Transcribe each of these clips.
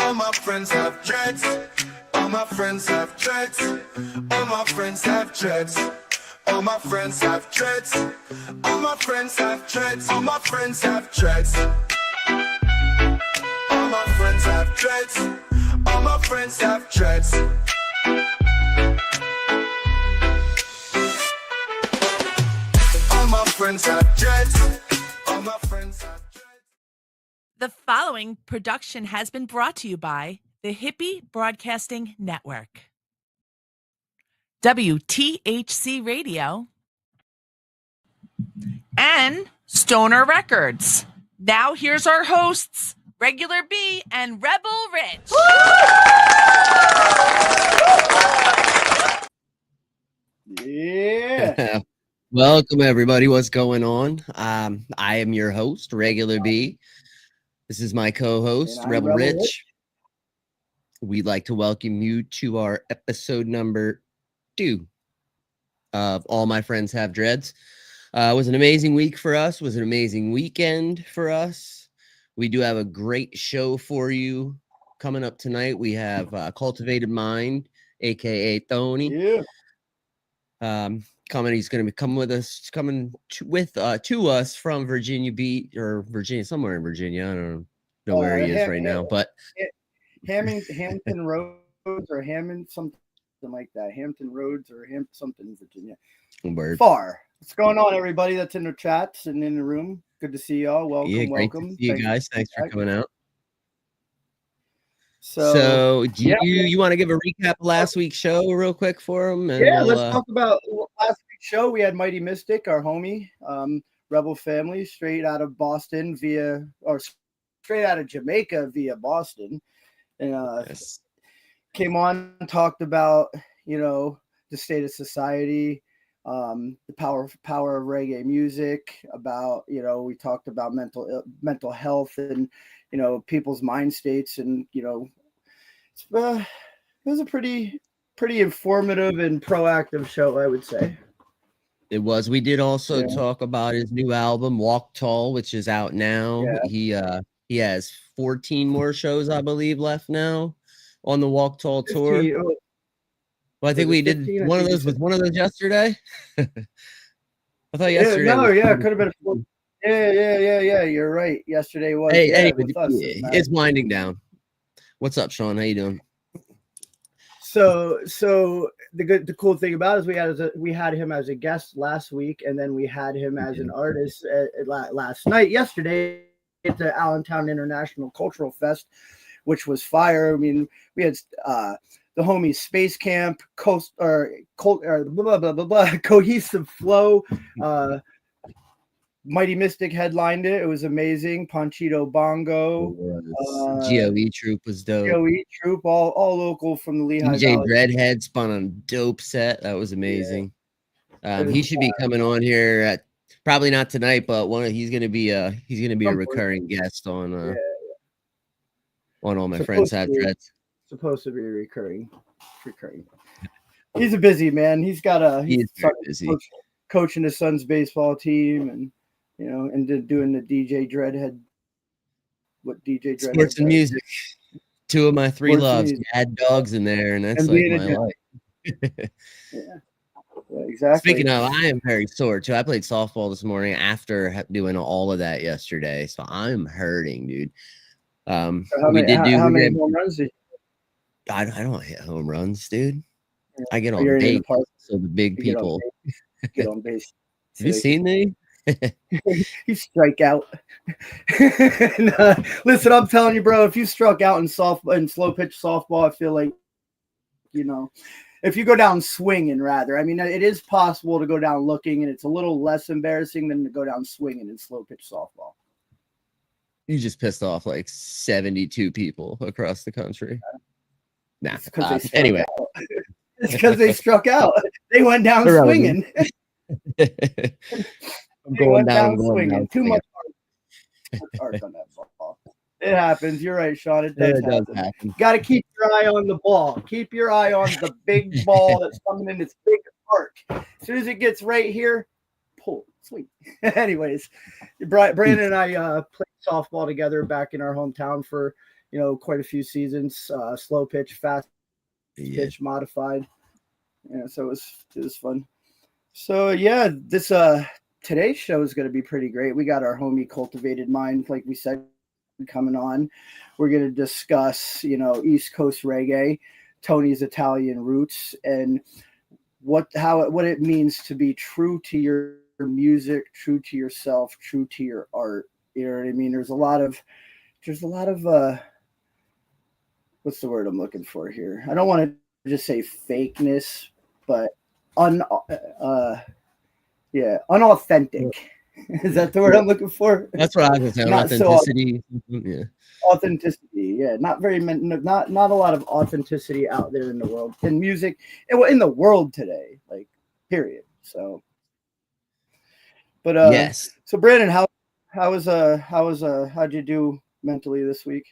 All my friends have dreads. All my friends have dreads. All my friends have dreads. All my friends have dreads. All my friends have dreads. All my friends have dreads. All my friends have dreads. All my friends have dreads. All my friends have dreads. All my friends have dreads. The following production has been brought to you by the Hippie Broadcasting Network, WTHC Radio, and Stoner Records. Now here's our hosts, Regular B and Rebel Rich. Yeah. Welcome, everybody. What's going on? I am your host, Regular B. This is my co-host, Rebel Rich. We'd like to welcome you to our episode number 2 of All My Friends Have Dreads. It was an amazing week for us. It was an amazing weekend for us. We do have a great show for you coming up tonight. We have Cultivated Mind, a.k.a. Tony. Yeah. He's going to be coming to us from Virginia Beach or Virginia, somewhere in Virginia. I don't know where he is right now, but Hampton Roads or Hammond, something like that. Hampton Roads or something, Virginia. Word. Far. What's going on, everybody that's in the chats and in the room? Good to see y'all. Welcome, Yeah, great welcome. to see you guys. Thanks for coming out. So do you want to give a recap of last week's show real quick for them? Let's talk about last week's show. We had Mighty Mystic, our homie, Rebel family, straight out of Boston straight out of Jamaica via Boston. And yes. Came on and talked about, the state of society, the power of reggae music, about, we talked about mental health and, people's mind states, and it was a pretty informative and proactive show, I would say. It was. We did also talk about his new album, Walk Tall, which is out now. Yeah. He has 14 more shows, I believe, left now on the Walk Tall tour. 15, well, I think we did one of those with one of those yesterday. I thought yesterday. It could have been. Yeah. You're right. Yesterday was. With us, it's winding down. What's up, Sean? How you doing? So the cool thing about it is we had him as a guest last week, and then we had him as an artist yesterday at the Allentown International Cultural Fest, which was fire. I mean, we had the homies Space Camp, Cohesive Flow, Mighty Mystic headlined it. It was amazing. Panchito Bongo. GOE Troop was dope. GOE Troop, all local from the Lehigh DJ Valley. Redhead spun on a dope set. That was amazing. Yeah. He should be coming on here probably not tonight, but he's gonna be a recurring guest on All My Friends Have Dreads. Supposed to be recurring. He's a busy man. He's very busy. Coaching his son's baseball team, and and doing the DJ Dreadhead. What DJ Dreadhead? Sports and music. 2 of my 3 loves. Add dogs in there, and that's like my life. Yeah, exactly. Speaking of, I am very sore too. I played softball this morning after doing all of that yesterday, so I'm hurting, dude. How many home runs did you? I don't hit home runs, dude. Yeah. I get on base, so the big people get on base. Have you seen me? You strike out. Listen, I'm telling you, bro. If you struck out in slow pitch softball, I feel like if you go down swinging, rather. I mean, it is possible to go down looking, and it's a little less embarrassing than to go down swinging in slow pitch softball. You just pissed off like 72 people across the country. Nah. Anyway, it's because they struck out. They went down swinging. I'm going down swinging. Too much art on that ball. It happens. You're right, Sean. It does happen. Got to keep your eye on the ball. Keep your eye on the big ball that's coming in this big arc. As soon as it gets right here, pull. Sweet. Anyways, Brandon and I played softball together back in our hometown for quite a few seasons, slow pitch, fast pitch, modified. Yeah, so it was fun. So yeah, this today's show is going to be pretty great. We got our homie Cultivated Mind, like we said, coming on. We're going to discuss, East Coast reggae, Tony's Italian roots, and what it means to be true to your music, true to yourself, true to your art. You know what I mean? There's a lot of what's the word I'm looking for here? I don't want to just say fakeness, but unauthentic. Is that the word I'm looking for? That's what I was saying. Authenticity. Authenticity. Yeah, not a lot of authenticity out there in the world, in music, in the world today. Like, period. So, but yes. So Brandon, how'd you do mentally this week?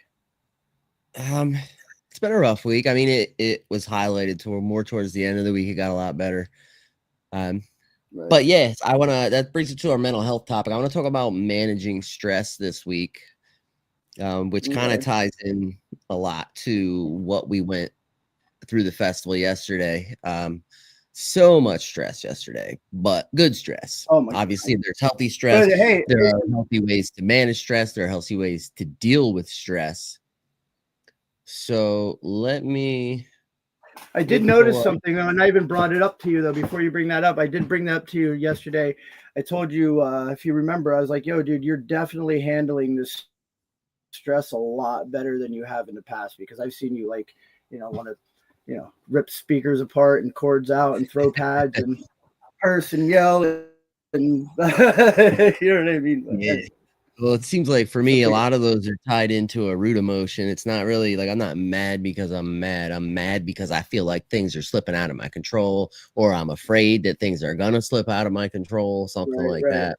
It's been a rough week. I mean, it was highlighted more towards the end of the week. It got a lot better. Right. But yes, that brings it to our mental health topic. I want to talk about managing stress this week, which kind of ties in a lot to what we went through the festival yesterday. So much stress yesterday, but good stress. Obviously, there's healthy stress. There are healthy ways to manage stress. There are healthy ways to deal with stress. So I did notice something, and I even brought it up to you, though, before you bring that up. I did bring that up to you yesterday. I told you, if you remember, I was like, yo, dude, you're definitely handling this stress a lot better than you have in the past, because I've seen you, like, want to, rip speakers apart and cords out and throw pads and curse and yell. And you know what I mean? Yeah. Well, it seems like for me, a lot of those are tied into a root emotion. It's not really like I'm not mad because I'm mad. I'm mad because I feel like things are slipping out of my control, or I'm afraid that things are going to slip out of my control, something like that.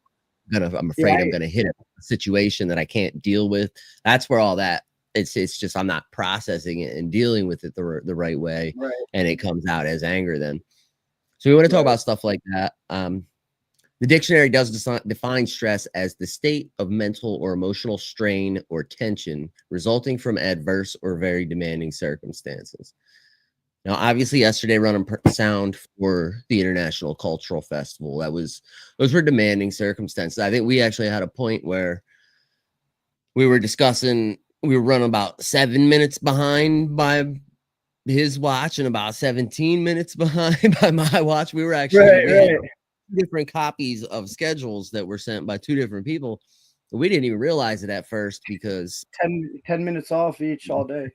I'm afraid I'm going to hit a situation that I can't deal with. That's where all that, it's just I'm not processing it and dealing with it the right way. And it comes out as anger then. So we want to talk about stuff like that. The dictionary does define stress as the state of mental or emotional strain or tension resulting from adverse or very demanding circumstances. Now, obviously, yesterday running sound for the International Cultural Festival, those were demanding circumstances. I think we actually had a point where we were discussing, we were running about 7 minutes behind by his watch and about 17 minutes behind by my watch. We were actually different copies of schedules that were sent by two different people. We didn't even realize it at first because 10 minutes off each all day.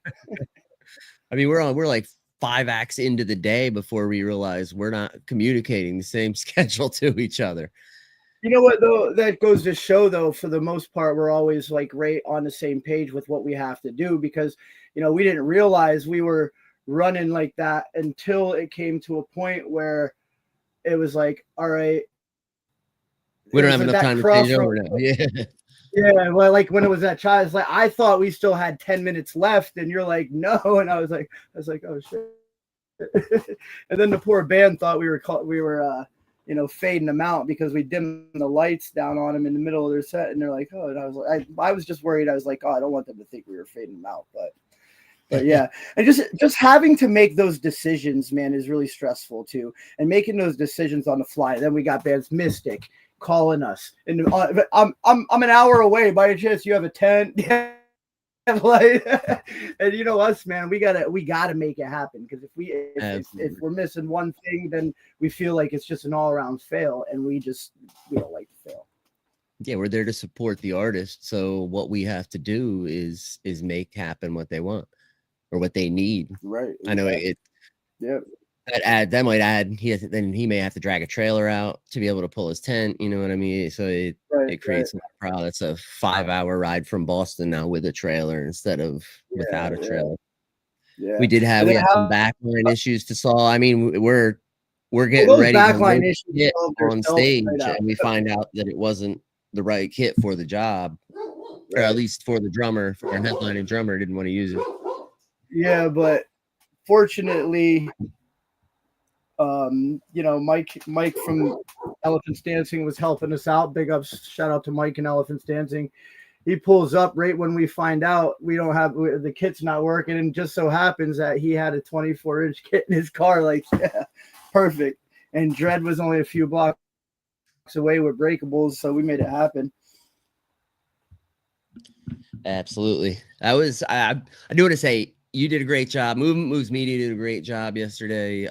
I mean, we're like 5 acts into the day before we realize we're not communicating the same schedule to each other. You know what, though? That goes to show, though, for the most part, we're always like right on the same page with what we have to do, because, we didn't realize we were running like that until it came to a point where it was like, all right, we don't have enough time to change over now. Yeah, well, like when it was that child, it's like I thought we still had 10 minutes left, and you're like, no, and I was like, oh shit. And then the poor band thought we were fading them out because we dimmed the lights down on them in the middle of their set, and they're like, oh, and I was like, I was just worried. I was like, oh, I don't want them to think we were fading them out, but yeah, and just having to make those decisions, man, is really stressful too. And making those decisions on the fly. Then we got bands Mystic calling us, and I'm an hour away. By any chance you have a tent? Yeah, like, and us, man, we gotta make it happen, because if we're missing one thing, then we feel like it's just an all around fail, and we don't like to fail. Yeah, we're there to support the artist. So what we have to do is make happen what they want or what they need. Right. I know it. Yeah. That might add. He may have to drag a trailer out to be able to pull his tent. You know what I mean? So it creates a problem. It's a 5-hour ride from Boston now with a trailer instead of without a trailer. Yeah. We had some backline issues to solve. I mean, we're getting ready to get on stage, and we find out that it wasn't the right kit for the job, or at least for the drummer, for our headlining drummer didn't want to use it. Yeah, but fortunately, Mike from Elephants Dancing was helping us out. Big ups, shout out to Mike and Elephants Dancing. he pulls up right when we find out we don't have the kit's not working, and just so happens that he had a 24-inch kit in his car. Like, yeah, perfect. And Dread was only a few blocks away with breakables, so we made it happen. Absolutely. I do want to say you did a great job. Movement Moves Media did a great job yesterday.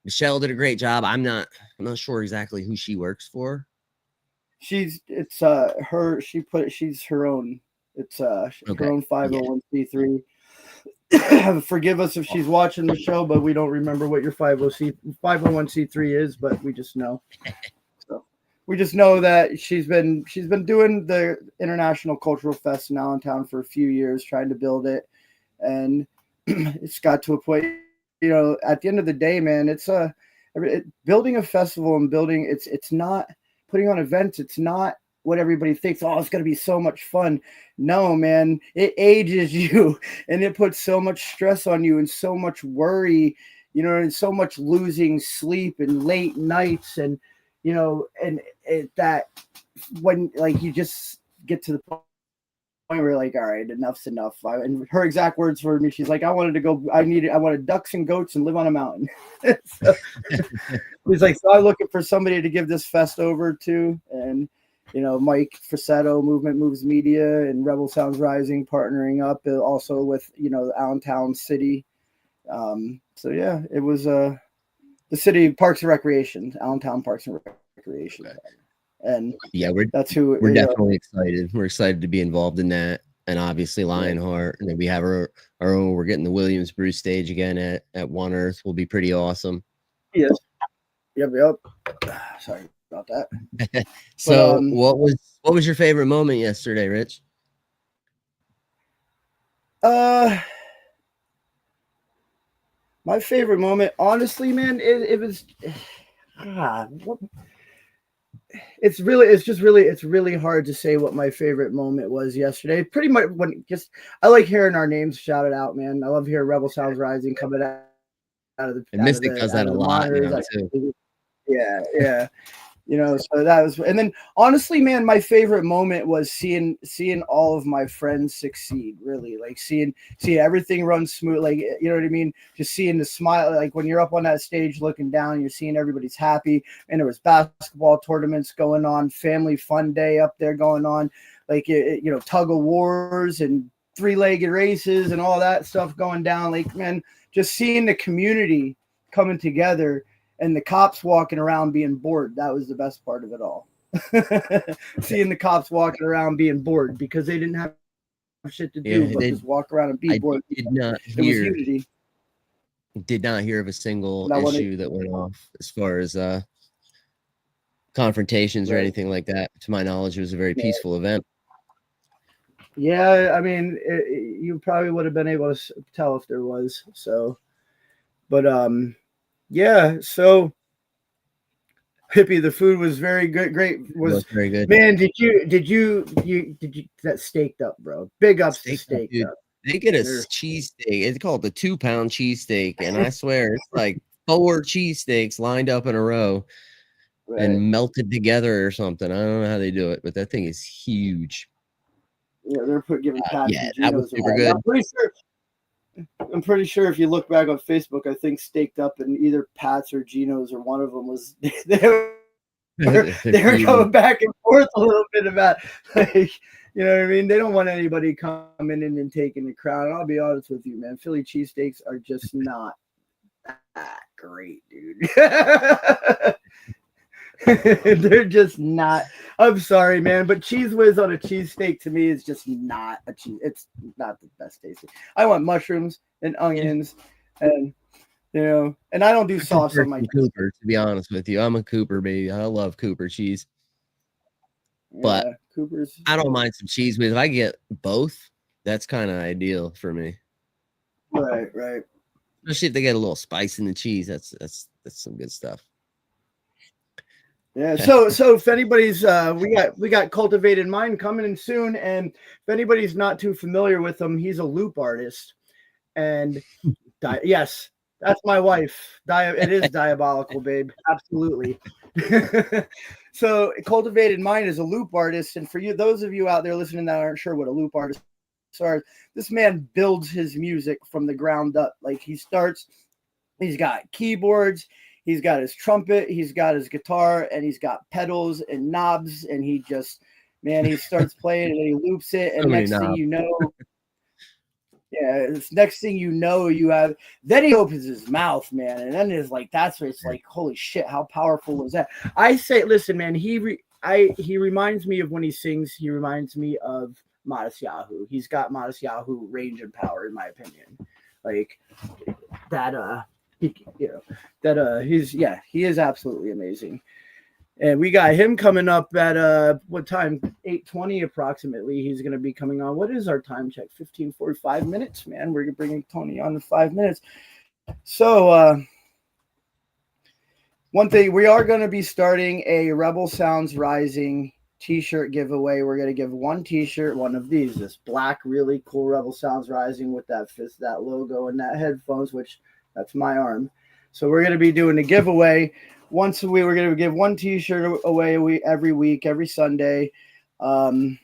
Michelle did a great job. I'm not sure exactly who she works for. She's her own. It's her own 501c3. Forgive us if she's watching the show, but we don't remember what your 501c3 is, but we just know. So we just know that she's been doing the International Cultural Fest in Allentown for a few years, trying to build it, and it's got to a point. You know, at the end of the day, man, it's building a festival and building. It's not putting on events. It's not what everybody thinks. Oh, it's going to be so much fun. No, man, it ages you, and it puts so much stress on you and so much worry, you know, and so much losing sleep and late nights, and you know, and that when like you just get to the point where you're like, all right, enough's enough. And her exact words for me, she's like, I wanted ducks and goats and live on a mountain. So, he's like, so I'm looking for somebody to give this fest over to, and you know, Mike Frassetto, Movement Moves Media, and Rebel Sounds Rising partnering up, also with, you know, Allentown City. So yeah, it was the city Parks and Recreation, Allentown Parks and Recreation. Okay. And yeah, we're definitely excited. We're excited to be involved in that, and obviously Lionheart, and then we have our own. We're getting the Williams Brew stage again at One Earth. Will be pretty awesome. Yes. Yep. Sorry about that. So, what was your favorite moment yesterday, Rich? My favorite moment, honestly, man, it was. It's really hard to say what my favorite moment was yesterday. Pretty much I like hearing our names shouted out, man. I love hearing Rebel Sounds Rising coming out of the. And Mystic does that a lot, too. Yeah. You know, so that was, and then honestly, man, my favorite moment was seeing all of my friends succeed. Really, like seeing everything run smooth. Like, you know what I mean? Just seeing the smile. Like when you're up on that stage looking down, you're seeing everybody's happy. And there was basketball tournaments going on, family fun day up there going on, like you know, tug of wars and 3-legged races and all that stuff going down. Like, man, just seeing the community coming together. And the cops walking around being bored. That was the best part of it all. Seeing the cops walking around being bored because they didn't have shit to do but just walk around and be bored. Did not hear of a single issue that went off as far as confrontations or anything like that. To my knowledge, it was a very peaceful event. Yeah, I mean, you probably would have been able to tell if there was. So, but yeah, so Hippie, the food was very good. Great, was very good. Man, did you that staked up, bro? Big ups to Steak Up. They get a cheesesteak. It's called the 2-pound cheesesteak, and I swear it's like 4 cheesesteaks lined up in a row and melted together or something. I don't know how they do it, but that thing is huge. Yeah, they're giving that was super good. I'm pretty sure if you look back on Facebook, I think Staked Up and either Pat's or Gino's or one of them was they were going back and forth a little bit about, like, you know what I mean? They don't want anybody coming in and taking the crown. And I'll be honest with you, man. Philly cheesesteaks are just not that great, dude. They're just not. I'm sorry, man, but Cheese Whiz on a cheesesteak to me is just not a cheese. It's not the best tasting. I want mushrooms and onions, and you know, and I don't do sauce on my Cooper. To be honest with you, I'm a Cooper baby. I love Cooper cheese, but Cooper's. I don't mind some Cheese Whiz. If I get both, that's kind of ideal for me. Right. Especially if they get a little spice in the cheese. That's some good stuff. Yeah. So if anybody's we got Cultivated Mind coming in soon, and if anybody's not too familiar with him, he's a loop artist, and yes, that's my wife. It is diabolical, babe. Absolutely. So Cultivated Mind is a loop artist. And for you, those of you out there listening that aren't sure what a loop artist is, this man builds his music from the ground up. Like he's got keyboards, he's got his trumpet, he's got his guitar, and he's got pedals and knobs. And he starts playing and he loops it. And next thing you know, you have, then he opens his mouth, man. And then it's like, that's where it's like, holy shit, how powerful was that? I say, listen, man, he reminds me of when he sings, he reminds me of Modest Yahoo. He's got Modest Yahoo range and power, in my opinion. Like that, he is absolutely amazing. And we got him coming up at what time? 8:20 approximately. He's going to be coming on. What is our time check? 15:45 minutes, man. We're bringing Tony on in 5 minutes. So one thing, we are going to be starting a Rebel Sounds Rising t-shirt giveaway. We're going to give one t-shirt, one of these, this black, really cool Rebel Sounds Rising with that logo and that headphones, which that's my arm. So we're going to be doing a giveaway. Once a week, we're going to give one t-shirt away every week, every Sunday. We're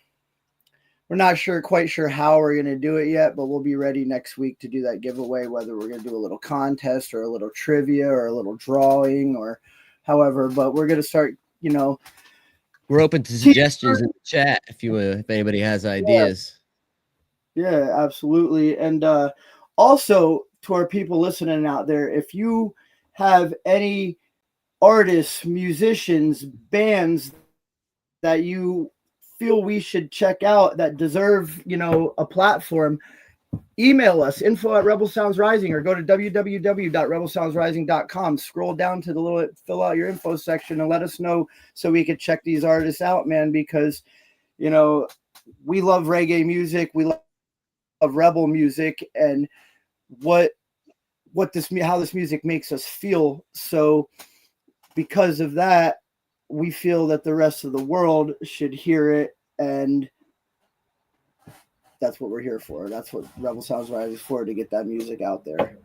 not quite sure how we're going to do it yet, but we'll be ready next week to do that giveaway, whether we're going to do a little contest or a little trivia or a little drawing or however. But we're going to start, we're open to suggestions in the chat if anybody has ideas. Yeah, absolutely. And also to our people listening out there, if you have any artists, musicians, bands that you feel we should check out that deserve, a platform, email us, info@rebelsoundsrising, or go to www.rebelsoundsrising.com. Scroll down to the little fill out your info section and let us know so we could check these artists out, man, because, we love reggae music. We love rebel music and how this music makes us feel. So because of that, we feel that the rest of the world should hear it, and that's what we're here for. That's what Rebel Sounds Rising is for, to get that music out there.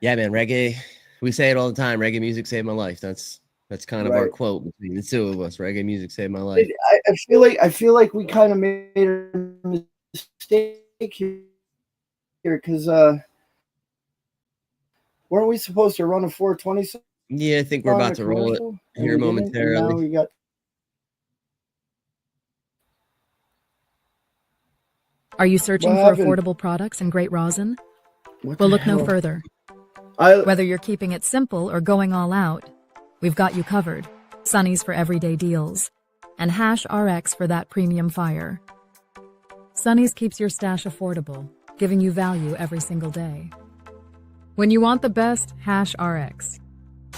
Yeah, man, reggae. We say it all the time. Reggae music saved my life. That's kind of our quote between the two of us. Reggae music saved my life. I feel like we kind of made a mistake here because weren't we supposed to run a 420? Yeah, I think we're about to roll it here momentarily. Are you searching for affordable products and great rosin? Well, look no further. Whether you're keeping it simple or going all out, we've got you covered. Sunny's for everyday deals, and Hash RX for that premium fire. Sunny's keeps your stash affordable, giving you value every single day. When you want the best, Hash RX.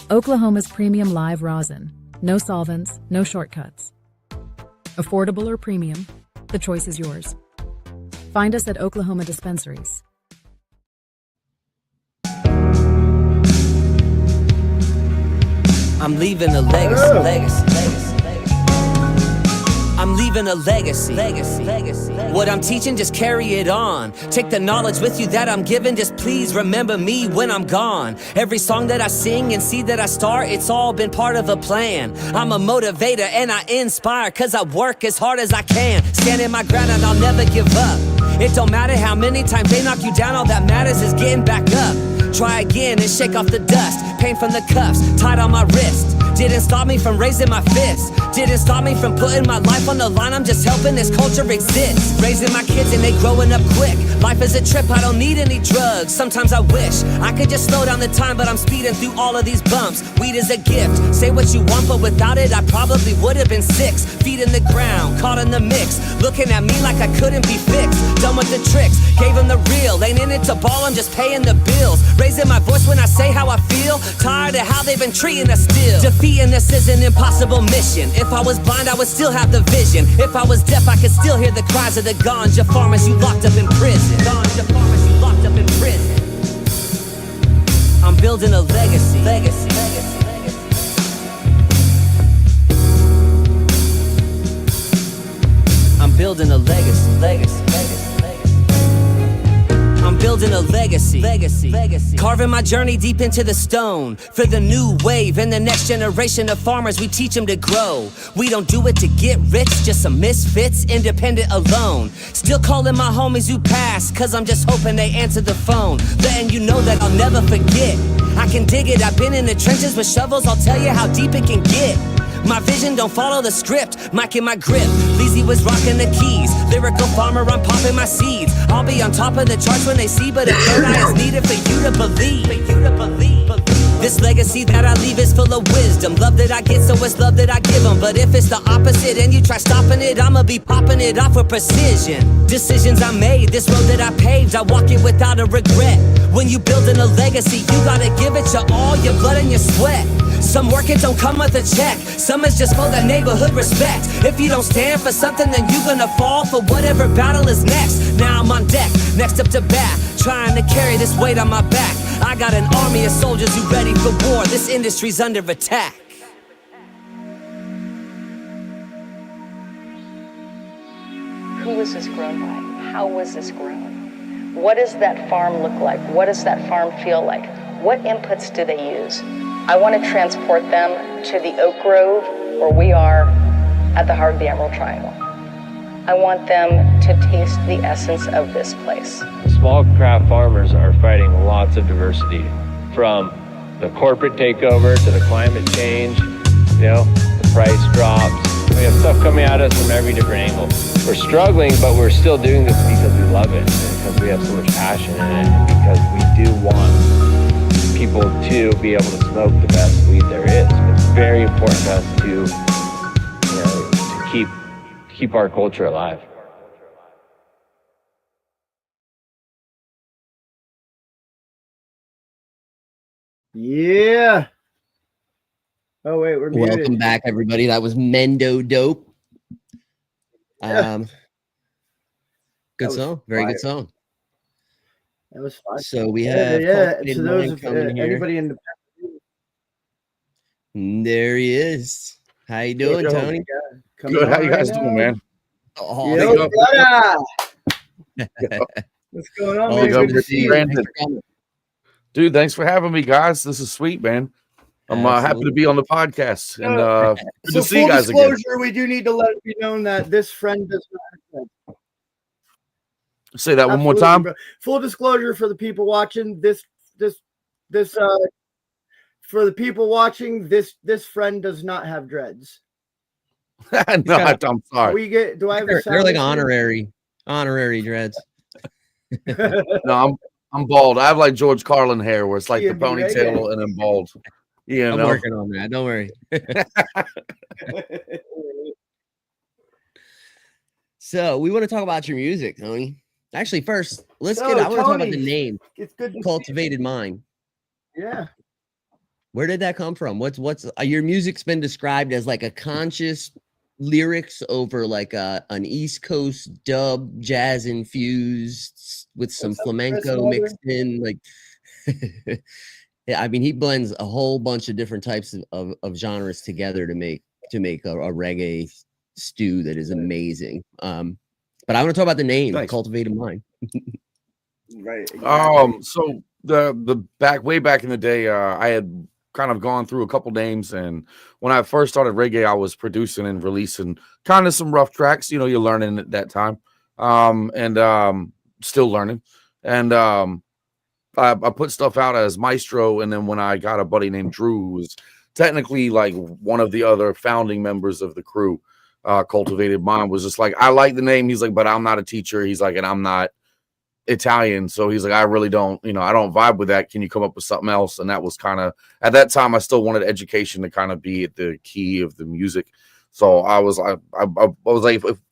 Oklahoma's premium live rosin. No solvents, no shortcuts. Affordable or premium, the choice is yours. Find us at Oklahoma dispensaries. I'm leaving a legacy. I'm leaving a legacy. What I'm teaching, just carry it on. Take the knowledge with you that I'm giving. Just please remember me when I'm gone. Every song that I sing and see that I start, it's all been part of a plan. I'm a motivator and I inspire, cause I work as hard as I can. Standing my ground and I'll never give up. It don't matter how many times they knock you down, all that matters is getting back up. Try again and shake off the dust. Pain from the cuffs tied on my wrist didn't stop me from raising my fist. Didn't stop me from putting my life on the line. I'm just helping this culture exist. Raising my kids and they growing up quick. Life is a trip, I don't need any drugs. Sometimes I wish I could just slow down the time, but I'm speeding through all of these bumps. Weed is a gift, say what you want, but without it I probably would have been 6 feet in the ground, caught in the mix. Looking at me like I couldn't be fixed. Done with the tricks, gave them the real. Ain't in it to ball, I'm just paying the bills. Raising my voice when I say how I feel. Tired of how they've been treating us still. Defeating this is an impossible mission. If I was blind, I would still have the vision. If I was deaf, I could still hear the cries of the ganja farmers you locked up in prison. Ganja farmers you locked up in prison. I'm building a legacy. I'm building a legacy. I'm building a a legacy. Carving my journey deep into the stone. For the new wave and the next generation of farmers, we teach them to grow. We don't do it to get rich, just some misfits, independent alone. Still calling my homies who passed, cause I'm just hoping they answer the phone. Letting you know that I'll never forget. I can dig it, I've been in the trenches with shovels, I'll tell you how deep it can get. My vision don't follow the script, mic in my grip. Leezy was rocking the keys. Lyrical farmer, I'm popping my seeds. I'll be on top of the charts when they see, but a third eye is needed for you to believe. This legacy that I leave is full of wisdom. Love that I get, so it's love that I give them. But if it's the opposite and you try stopping it, I'ma be popping it off with precision. Decisions I made, this road that I paved, I walk it without a regret. When you building a legacy, you gotta give it your all, your blood and your sweat. Some work it don't come with a check. Some is just for that neighborhood respect. If you don't stand for something, then you gonna fall for whatever battle is next. Now I'm on deck, next up to bat, trying to carry this weight on my back. I got an army of soldiers who ready for war. This industry's under attack. Who was this grown by? How was this grown? What does that farm look like? What does that farm feel like? What inputs do they use? I want to transport them to the Oak Grove, where we are at the heart of the Emerald Triangle. I want them to taste the essence of this place. Small craft farmers are fighting lots of diversity, from the corporate takeover to the climate change, the price drops. We have stuff coming at us from every different angle. We're struggling, but we're still doing this because we love it, and because we have so much passion in it, and because we do want people to be able to smoke the best weed there is. It's very important to us to keep our culture alive. Yeah. Oh wait, we're muted. Welcome back, everybody. That was Mendo Dope. Good song. Very good song. That was fun. So we have So those anybody in the there he is. How you doing, Tony? Good. How you guys doing, man? Oh, Yo, what's going on, man? Good to see you. Dude, thanks for having me, guys. This is sweet, man. I'm happy to be on the podcast, and good to see you guys again. We do need to let it be known that this friend does not have. Say that one more time. Bro. Full disclosure for the people watching this for the people watching this friend does not have dreads. No, I'm sorry. Do I have they're like honorary dreads. No, I'm bald. I have like George Carlin hair, where it's like the ponytail and then bald. Yeah, I'm working on that. Don't worry. So we want to talk about your music, Tony. Actually, first, I want to talk about the name. It's good. Cultivated Mind. Yeah. Where did that come from? What's your music's been described as like a conscious lyrics over like an East Coast dub, jazz infused with some flamenco mixed in. Like, I mean, he blends a whole bunch of different types of genres together to make a reggae stew that is amazing. But I want to talk about the name, Cultivated Mind. Right. Exactly. So the way back in the day, I had kind of gone through a couple names, and when I first started reggae, I was producing and releasing kind of some rough tracks. You're learning at that time, and still learning. And I put stuff out as Maestro, and then when I got a buddy named Drew, who was technically like one of the other founding members of the crew, Cultivated Mind, was just like, I like the name. He's like, but I'm not a teacher. He's like, and I'm not Italian, so he's like, I really don't, I don't vibe with that. Can you come up with something else? And that was kind of, at that time, I still wanted education to kind of be at the key of the music. So I was like,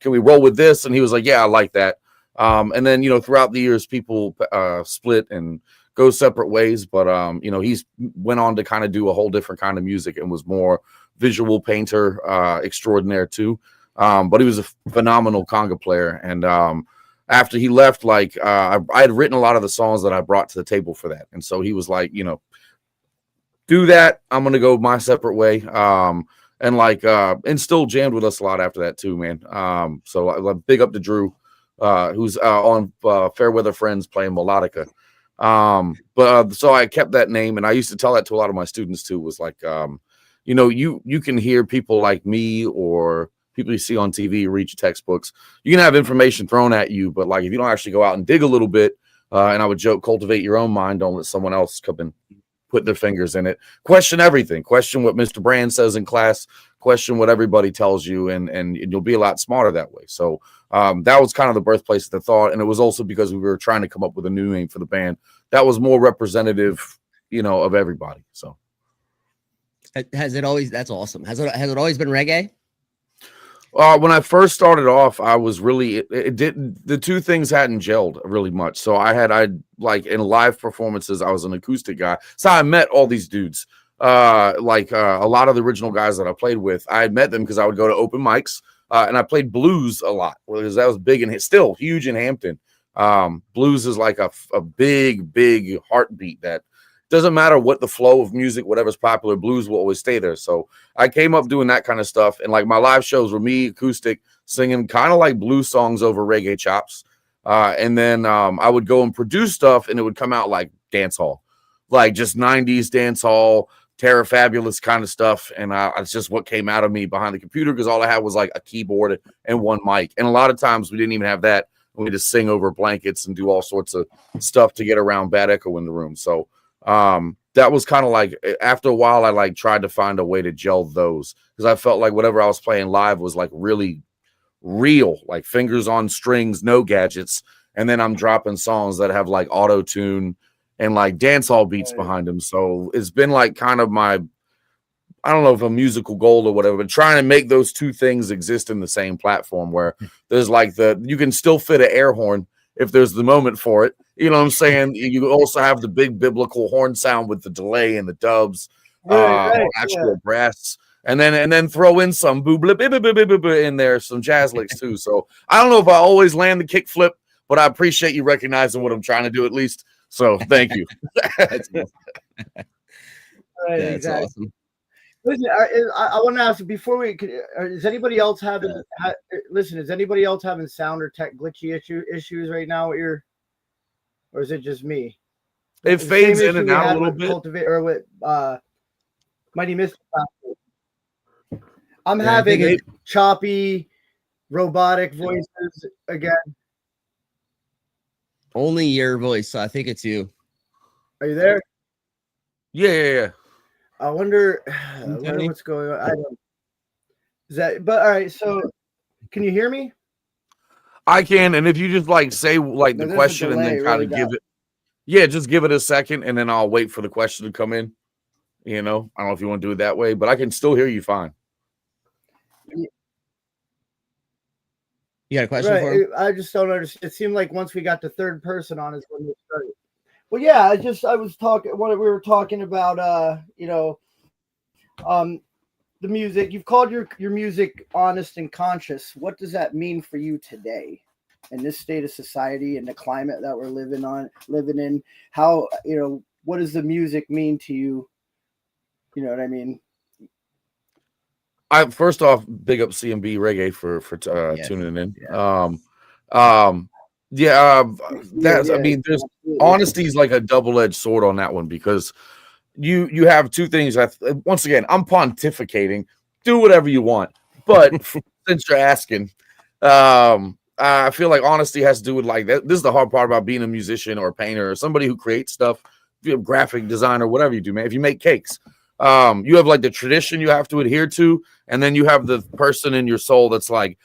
can we roll with this? And he was like, yeah, I like that. And then, throughout the years, people split and go separate ways. But, he's went on to kind of do a whole different kind of music and was more visual painter extraordinaire too. But he was a phenomenal conga player. And after he left, like I had written a lot of the songs that I brought to the table for that. And so he was like, do that. I'm going to go my separate way. And still jammed with us a lot after that too, man. So big up to Drew, who's on Fairweather Friends playing melodica. So I kept that name, and I used to tell that to a lot of my students too, was like, you can hear people like me or people you see on TV, read your textbooks. You can have information thrown at you, but like if you don't actually go out and dig a little bit, and I would joke, cultivate your own mind, don't let someone else come and put their fingers in it. Question everything. Question what Mr. Brand says in class. Question what everybody tells you, and you'll be a lot smarter that way. So that was kind of the birthplace of the thought, and it was also because we were trying to come up with a new name for the band that was more representative, of everybody. So has it always? That's awesome. Has it always been reggae? When I first started off, I was really it didn't the two things hadn't gelled really much. So I like in live performances, I was an acoustic guy. So I met all these dudes. A lot of the original guys that I played with, I had met them because I would go to open mics, and I played blues a lot because that was big and still huge in Hampton. Blues is like a big heartbeat that doesn't matter what the flow of music, whatever's popular, blues will always stay there. So I came up doing that kind of stuff. And like my live shows were me acoustic singing kind of like blues songs over reggae chops. And then I would go and produce stuff and it would come out like dance hall, like just 90s dance hall, Terra Fabulous kind of stuff. And it's just what came out of me behind the computer because all I had was like a keyboard and one mic. And a lot of times we didn't even have that. We just sing over blankets and do all sorts of stuff to get around bad echo in the room. So that was kind of like after a while I like tried to find a way to gel those because I felt like whatever I was playing live was like really real, like fingers on strings, no gadgets. And then I'm dropping songs that have like auto tune and like dancehall beats behind them. So it's been like kind of my, I don't know if a musical goal or whatever, but trying to make those two things exist in the same platform where there's like you can still fit an air horn if there's the moment for it. You know what I'm saying? You also have the big biblical horn sound with the delay and the dubs, actual brass, and then throw in some in there, some jazz licks too. So I don't know if I always land the kick flip, but I appreciate you recognizing what I'm trying to do at least. So thank you. That's exactly. Awesome. Listen, I want to ask before we is anybody else having is anybody else having sound or tech glitchy issues right now or is it just me? It fades in and out a little bit. Cultivate or with Mighty Mr. I'm having choppy robotic voices again. Only your voice, so I think it's you. Are you there? Yeah. I wonder what's going on. I don't. Is that? But all right. So, can you hear me? I can, and if you just like say like the question and then kind of give it, just give it a second, and then I'll wait for the question to come in. I don't know if you want to do it that way, but I can still hear you fine. You got a question for him? I just don't understand. It seemed like once we got the third person on is when we started. Well, yeah, I was talking. What we were talking about, the music. You've called your music honest and conscious. What does that mean for you today, in this state of society and the climate that we're living in? How what does the music mean to you? You know what I mean? First off, big up CMB Reggae for tuning in. I mean, there's honesty is like a double-edged sword on that one because you have two things. Once again, I'm pontificating. Do whatever you want, but since you're asking, I feel like honesty has to do with like that. This is the hard part about being a musician or a painter or somebody who creates stuff. If you're a graphic designer, whatever you do, man. If you make cakes, you have like the tradition you have to adhere to, and then you have the person in your soul that's like,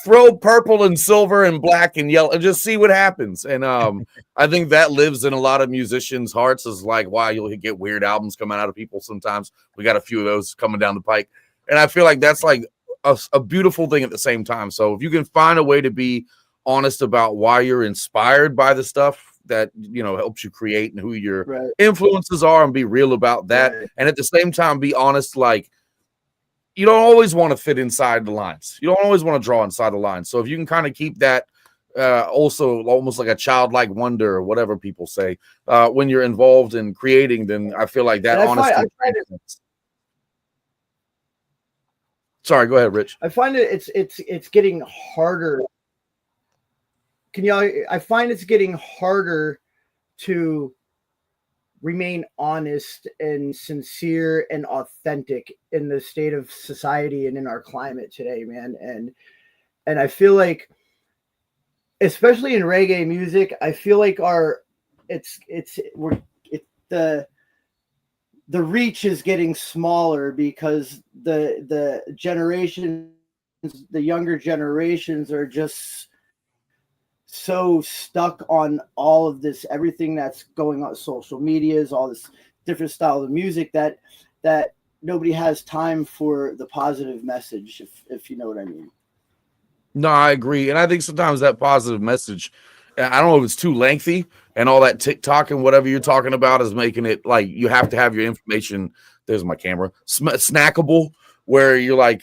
throw purple and silver and black and yellow and just see what happens. And I think that lives in a lot of musicians' hearts is like why you'll get weird albums coming out of people sometimes. We got a few of those coming down the pike. And I feel like that's like a beautiful thing at the same time. So if you can find a way to be honest about why you're inspired by the stuff that helps you create and who your influences are and be real about that. And at the same time, be honest, like you don't always want to fit inside the lines. You don't always want to draw inside the lines. So if you can kind of keep that also almost like a childlike wonder or whatever people say when you're involved in creating, then I feel like that honesty. Sorry, go ahead, Rich. I find it's getting harder. I find it's getting harder to remain honest and sincere and authentic in the state of society and in our climate today, man. And I feel like, especially in reggae music, I feel like the reach is getting smaller because the generations, the younger generations, are just so stuck on all of this, everything that's going on social medias, all this different styles of music, that nobody has time for the positive message, if you know what I mean. No, I agree. And I think sometimes that positive message, I don't know if it's too lengthy, and all that TikTok and whatever you're talking about is making it like you have to have your information. There's my camera, snackable, where you're like,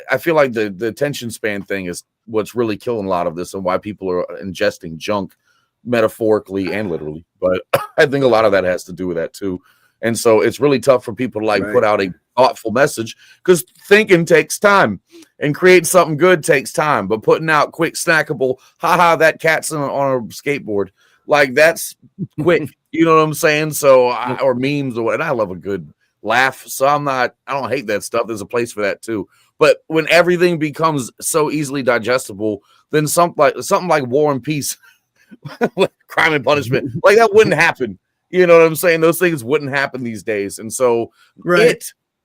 I feel like the attention span thing is what's really killing a lot of this and why people are ingesting junk metaphorically and literally. But I think a lot of that has to do with that too. And so it's really tough for people to like put out a thoughtful message, because thinking takes time and creating something good takes time. But putting out quick snackable, haha, that cat's on a skateboard, like that's quick. You know what I'm saying? So or memes or what. And I love a good laugh. So I don't hate that stuff. There's a place for that too. But when everything becomes so easily digestible, then something like War and Peace, Crime and Punishment, like that wouldn't happen. You know what I'm saying? Those things wouldn't happen these days. And so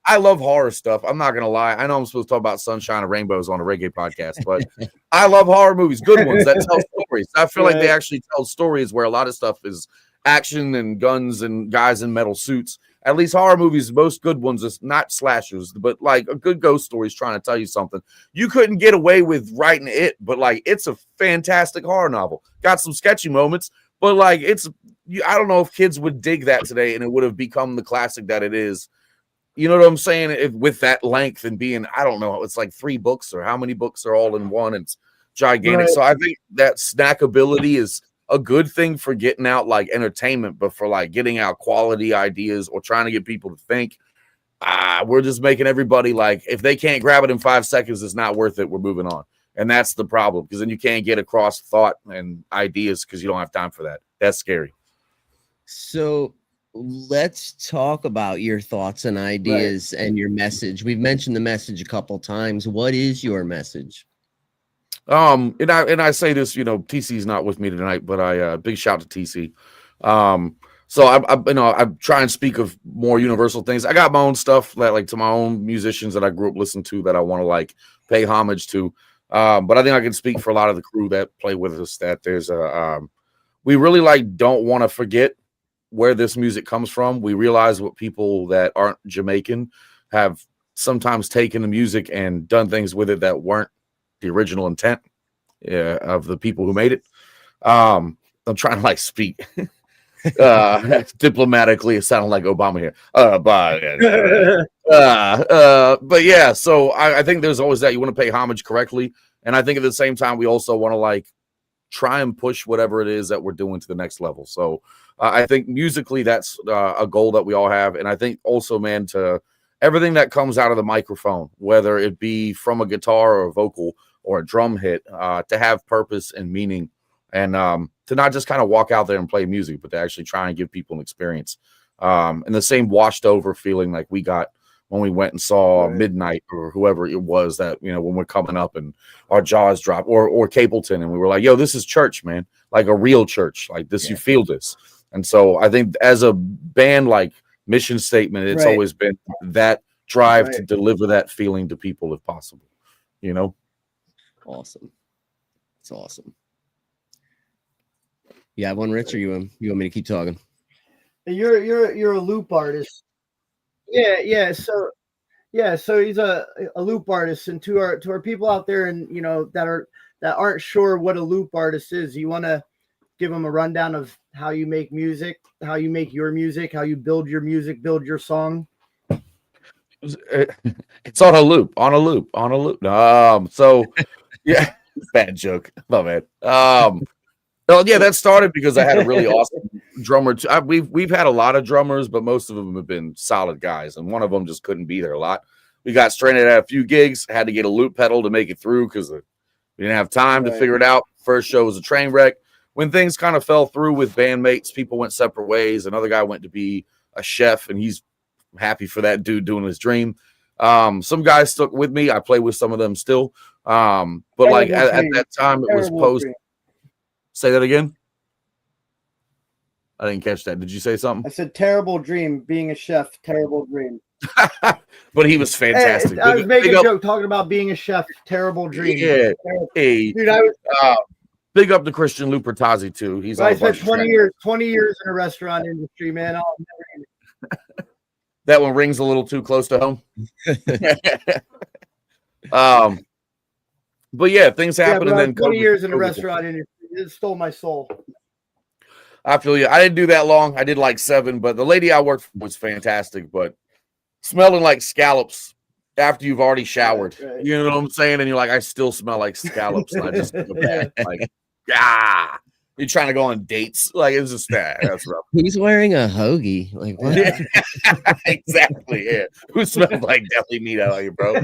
I love horror stuff. I'm not going to lie. I know I'm supposed to talk about sunshine and rainbows on a reggae podcast, but I love horror movies, good ones that tell stories. I feel like they actually tell stories where a lot of stuff is action and guns and guys in metal suits. At least horror movies, most good ones, is not slashers, but like a good ghost story is trying to tell you something. You couldn't get away with writing it, but like it's a fantastic horror novel. Got some sketchy moments, but like I don't know if kids would dig that today and it would have become the classic that it is. You know what I'm saying? With that length and being, I don't know, it's like 3 books or how many books are all in one. It's gigantic. So I think that snackability is a good thing for getting out like entertainment, but for like getting out quality ideas or trying to get people to think, we're just making everybody like, if they can't grab it in 5 seconds, it's not worth it. We're moving on. And that's the problem, because then you can't get across thought and ideas because you don't have time for that. That's scary. So let's talk about your thoughts and ideas and your message. We've mentioned the message a couple times. What is your message? And I say this, TC's not with me tonight, but I big shout to TC. So I try and speak of more universal things. I got my own stuff that like to my own musicians that I grew up listening to that I want to like pay homage to. But I think I can speak for a lot of the crew that play with us that there's we really like don't want to forget where this music comes from. We realize what people that aren't Jamaican have sometimes taken the music and done things with it that weren't the original intent of the people who made it. I'm trying to like speak diplomatically. It sounded like Obama here. But yeah, so I think there's always that you want to pay homage correctly. And I think at the same time, we also want to like try and push whatever it is that we're doing to the next level. So I think musically, that's a goal that we all have. And I think also, man, to everything that comes out of the microphone, whether it be from a guitar or a vocal or a drum hit, to have purpose and meaning, and to not just kind of walk out there and play music, but to actually try and give people an experience. And the same washed over feeling like we got when we went and saw Midnight or whoever it was that, when we're coming up and our jaws drop, or Capleton, and we were like, yo, this is church, man. Like a real church, like this, you feel this. And so I think as a band, like mission statement, it's always been that drive to deliver that feeling to people if possible, Awesome. It's awesome. You have one, Rich, or you want me to keep talking? You're a loop artist. Yeah. So he's a loop artist, and to our people out there, and that aren't sure what a loop artist is, you want to give them a rundown of how you make music, how you make your music, how you build your music, build your song. It's on a loop. So yeah, bad joke. My bad. Well, yeah, that started because I had a really awesome drummer. We've had a lot of drummers, but most of them have been solid guys, and one of them just couldn't be there a lot. We got stranded at a few gigs, had to get a loop pedal to make it through because we didn't have time to figure it out. First show was a train wreck. when things kind of fell through with bandmates, people went separate ways. Another guy went to be a chef, and he's happy for that dude doing his dream. Some guys stuck with me. I play with some of them still. But like at that time, it was post. Say that again. I didn't catch that. Did you say something? I said terrible dream. Being a chef, terrible dream. But he was fantastic. Hey, I was making a joke talking about being a chef. Terrible dream. Yeah. Hey, dude, I was big up to Christian Lupertazzi too. He's I spent 20 years in a restaurant industry, man. I'll never that one rings a little too close to home. But yeah, things happen, and then 20 years in a restaurant industry. It stole my soul. I feel you. I didn't do that long. I did like 7, but the lady I worked for was fantastic. But smelling like scallops after you've already showered, right. You know what I'm saying? And you're like, I still smell like scallops. And I just like, you're trying to go on dates. Like, it's just that's rough. Who's wearing a hoagie? Like, what? Exactly. Yeah. Who smells like deli meat out here, bro?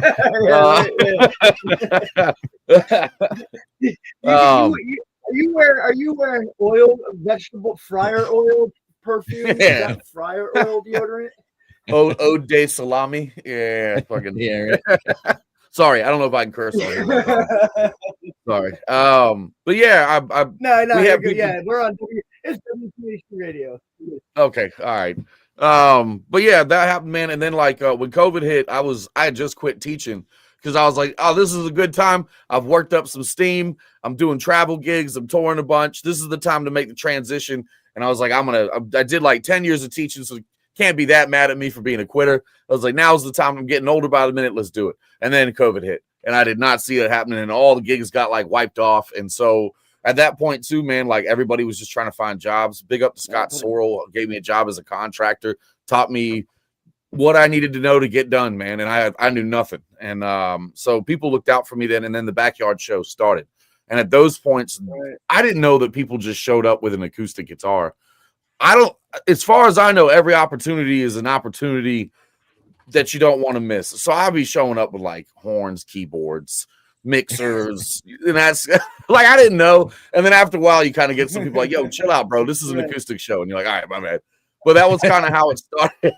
Are you wearing oil, vegetable fryer oil perfume? Yeah. Is that fryer oil deodorant? Ode de salami. Yeah, fucking yeah. Right. Sorry, I don't know if I can curse on here. Sorry. But yeah, No, we have good. Yeah, we're on it's WTHC radio. Okay, all right. But yeah, that happened, man. And then like when COVID hit, I had just quit teaching because I was like, oh, this is a good time. I've worked up some steam. I'm doing travel gigs. I'm touring a bunch. This is the time to make the transition. And I was like, I did like 10 years of teaching, so can't be that mad at me for being a quitter. I was like, now's the time. I'm getting older by the minute. Let's do it. And then COVID hit, and I did not see it happening, and all the gigs got like wiped off. And so at that point too, man, like everybody was just trying to find jobs. Big up to Scott Sorrell, gave me a job as a contractor, taught me what I needed to know to get done, man. And I knew nothing. And so people looked out for me then, and then the backyard show started. And at those points, I didn't know that people just showed up with an acoustic guitar. As far as I know, every opportunity is an opportunity that you don't want to miss. So I'll be showing up with like horns, keyboards, mixers, and that's like, I didn't know. And then after a while, you kind of get some people like, yo, chill out, bro. This is an acoustic show. And you're like, all right, my bad. But that was kind of how it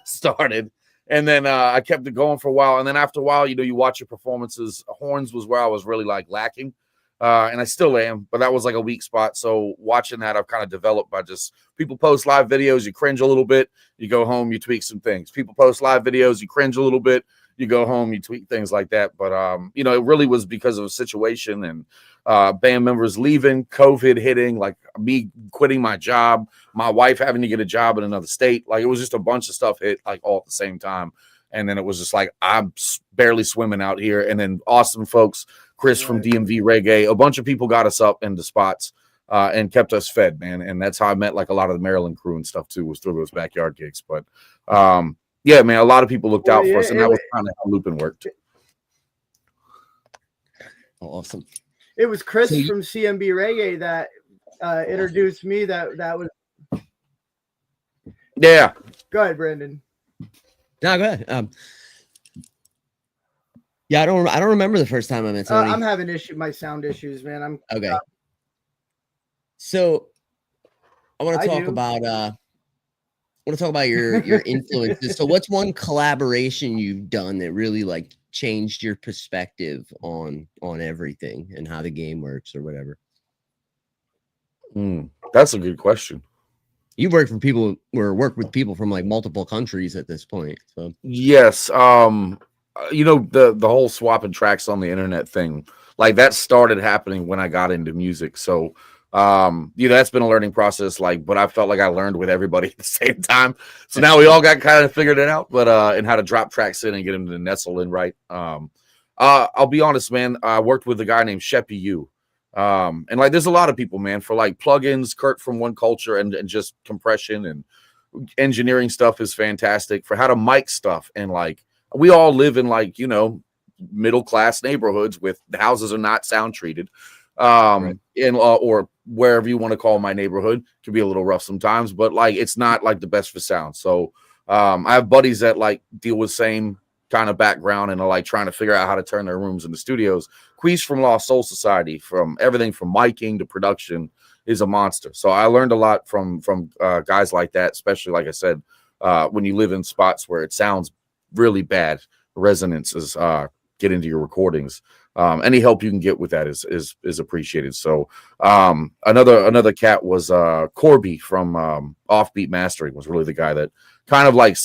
started. And then I kept it going for a while. And then after a while, you watch your performances. Horns was where I was really like lacking. And I still am, but that was like a weak spot. So watching that, I've kind of developed by just people post live videos, you cringe a little bit, you go home, you tweak some things. People post live videos, you cringe a little bit, you go home, you tweak things like that. But, it really was because of a situation and band members leaving, COVID hitting, like me quitting my job, my wife having to get a job in another state. Like it was just a bunch of stuff hit like all at the same time. And then it was just like, I'm barely swimming out here. And then awesome folks, Chris from DMV Reggae, a bunch of people got us up into spots and kept us fed, man. And that's how I met like a lot of the Maryland crew and stuff too, was through those backyard gigs. But yeah, man, a lot of people looked out for us, and that was kind of how looping worked. Awesome. It was Chris from CMB Reggae that introduced me. That was. Yeah. Go ahead, Brandon. No, go ahead. Yeah, I don't remember the first time I met Tony. I'm having my sound issues, man. I'm okay. So I want to talk about your influences. So what's one collaboration you've done that really like changed your perspective on everything and how the game works or whatever? That's a good question. You work with people from like multiple countries at this point. So yes. The whole swapping tracks on the internet thing, like that started happening when I got into music. So that's been a learning process, but I felt like I learned with everybody at the same time. So now we all got kind of figured it out, but and how to drop tracks in and get them to nestle in right. I'll be honest, man. I worked with a guy named Sheppy U. And like there's a lot of people, man, for like plugins, Kurt from One Culture and just compression and engineering stuff is fantastic for how to mic stuff. And like we all live in like, middle class neighborhoods with the houses are not sound treated. Right. Or wherever you want to call my neighborhood, can be a little rough sometimes, but like it's not like the best for sound. So I have buddies that like deal with same kind of background and are like trying to figure out how to turn their rooms into studios. Queez from Lost Soul Society, from everything from miking to production, is a monster. So I learned a lot from guys like that, especially like I said, when you live in spots where it sounds really bad, resonances get into your recordings. Any help you can get with that is appreciated. So another cat was Corby from Offbeat Mastering, was really the guy that kind of like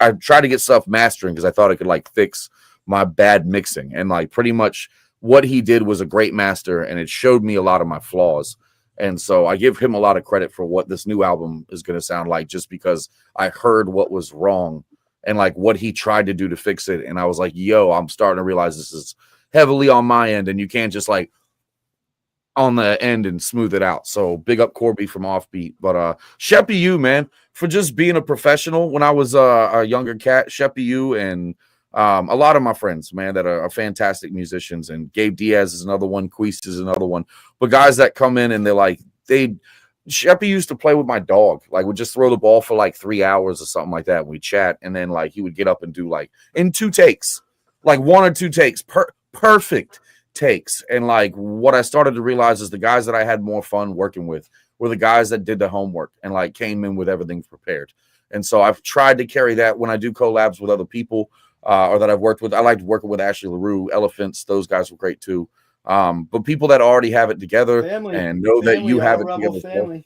I tried to get stuff mastering because I thought I could like fix my bad mixing, and like pretty much what he did was a great master, and it showed me a lot of my flaws. And so I give him a lot of credit for what this new album is going to sound like, just because I heard what was wrong and like what he tried to do to fix it. And I was like, yo, I'm starting to realize this is heavily on my end, and you can't just like on the end and smooth it out. So big up Corby from Offbeat. But Sheppy U, man, for just being a professional. When I was a younger cat, Sheppy U and a lot of my friends, man, that are fantastic musicians, and Gabe Diaz is another one, Queese is another one. But guys that come in and Sheppy used to play with my dog. Like, would just throw the ball for like 3 hours or something like that. We chat, and then like he would get up and do like in 2 takes, like 1 or 2 takes, perfect takes. And like what I started to realize is the guys that I had more fun working with were the guys that did the homework and like came in with everything prepared. And so I've tried to carry that when I do collabs with other people. Or that I've worked with. I liked working with Ashley LaRue, Elephants. Those guys were great too. But people that already have it together and know that you have it together.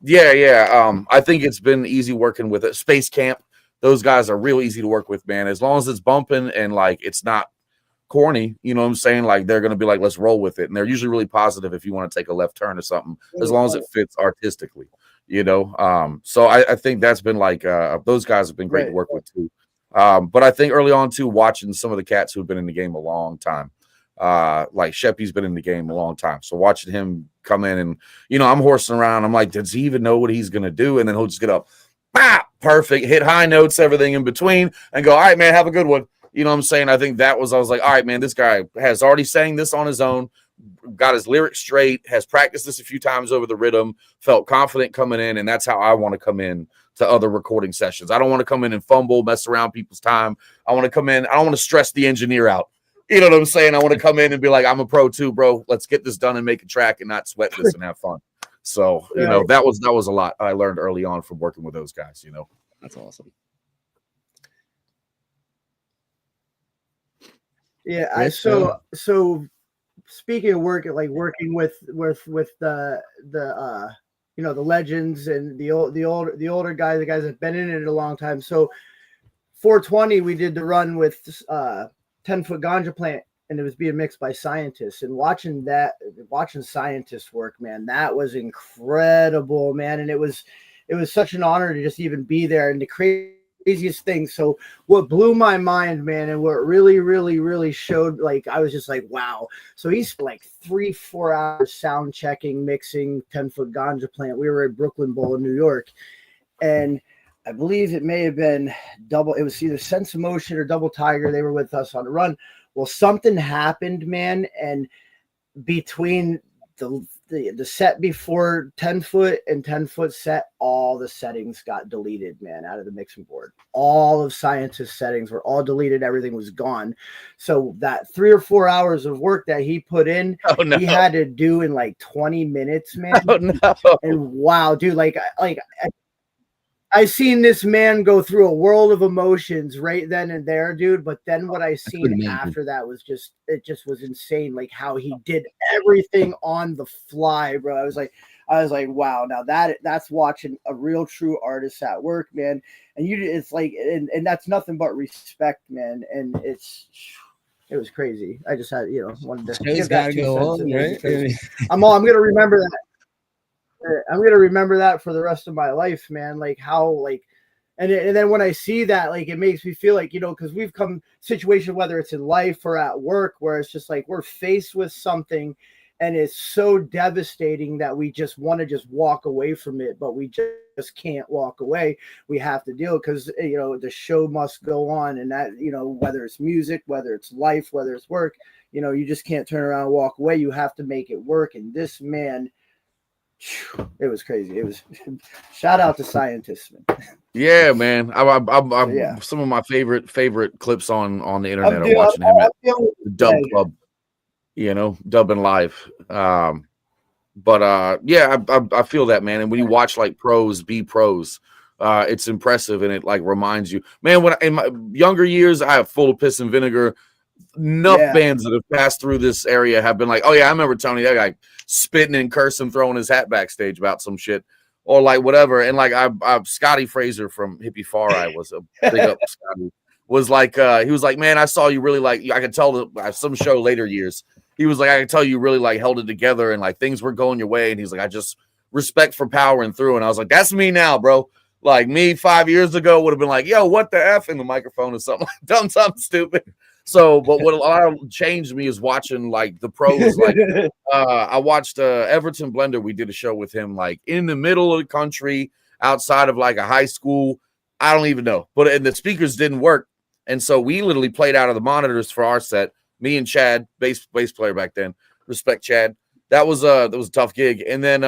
Yeah. I think it's been easy working with it. Space Camp. Those guys are real easy to work with, man. As long as it's bumping and like it's not corny, you know what I'm saying? Like they're gonna be like, let's roll with it. And they're usually really positive if you want to take a left turn or something, as long as it fits artistically, you know. So I think that's been like those guys have been great to work with too. But I think early on too, watching some of the cats who've been in the game a long time, like Sheppy's been in the game a long time. So watching him come in and, you know, I'm horsing around. I'm like, does he even know what he's going to do? And then he'll just get up, perfect, hit high notes, everything in between, and go, all right, man, have a good one. You know what I'm saying? I think I was like, all right, man, this guy has already sang this on his own, got his lyrics straight, has practiced this a few times over the rhythm, felt confident coming in. And that's how I want to come in to other recording sessions. I don't want to come in and fumble, mess around people's time. I want to come in. I don't want to stress the engineer out. You know what I'm saying? I want to come in and be like, I'm a pro too, bro. Let's get this done and make a track and not sweat this and have fun. So, you know, that was a lot I learned early on from working with those guys, you know. That's awesome. Yeah. So speaking of work, like working with the you know, the legends and the older guys, the guys that've been in it a long time. So 420, we did the run with 10-foot ganja plant, and it was being mixed by scientists. And watching scientists work, man, that was incredible, man. And it was such an honor to just even be there. And the craziest thing. So what blew my mind, man, and what really, really, really showed, like, I was just like, wow. So he's like 3-4 hours sound checking, mixing 10-foot ganja plant. We were at Brooklyn Bowl in New York, and I believe it may have been it was either Sense of Motion or Double Tiger. They were with us on the run. Well, something happened, man, and between the set before 10-foot and 10-foot set, all the settings got deleted, man, out of the mixing board. All of Scientist settings were all deleted. Everything was gone. So that 3 or 4 hours of work that he put in, he had to do in like 20 minutes, man. Oh, no. And wow, dude, I seen this man go through a world of emotions right then and there, dude. But then what I seen after that was it just was insane. Like how he did everything on the fly, bro. I was like, wow. Now that's watching a real true artist at work, man. And it's like, and that's nothing but respect, man. And it was crazy. I just had, wanted to give that 2 cents. Right? I'm gonna remember that. I'm gonna remember that for the rest of my life, man. Like how, like, and then when I see that, like, it makes me feel like, because we've come situation, whether it's in life or at work, where it's just like we're faced with something, and it's so devastating that we just want to just walk away from it, but we just can't walk away. We have to deal because the show must go on, and that whether it's music, whether it's life, whether it's work, you just can't turn around and walk away. You have to make it work, and this man. It was crazy. It was shout out to scientists, man. Yeah, man. I'm some of my favorite clips on the internet are watching him at the Dub Club, dubbing live. But yeah, I feel that, man. And when you watch like pros be pros, it's impressive, and it like reminds you, man. When in my younger years, I have Full of Piss and Vinegar. Enough bands that have passed through this area have been like, oh yeah, I remember Tony, that guy spitting and cursing, throwing his hat backstage about some shit or like whatever. And like I Scotty Fraser from Hippie Far Eye was a big up. Scotty was like, he was like, man, I saw you really like. I could tell that some show later years. He was like, I could tell you really like held it together and like things were going your way. And he's like, I just respect for powering through. And I was like, that's me now, bro. Like me 5 years ago would have been like, yo, what the F in the microphone or something, done something stupid. So, but what a lot changed me is watching like the pros. Like, I watched Everton Blender. We did a show with him, like in the middle of the country, outside of like a high school. I don't even know, but and the speakers didn't work, and so we literally played out of the monitors for our set. Me and Chad, bass player back then. Respect Chad. That was a tough gig. And then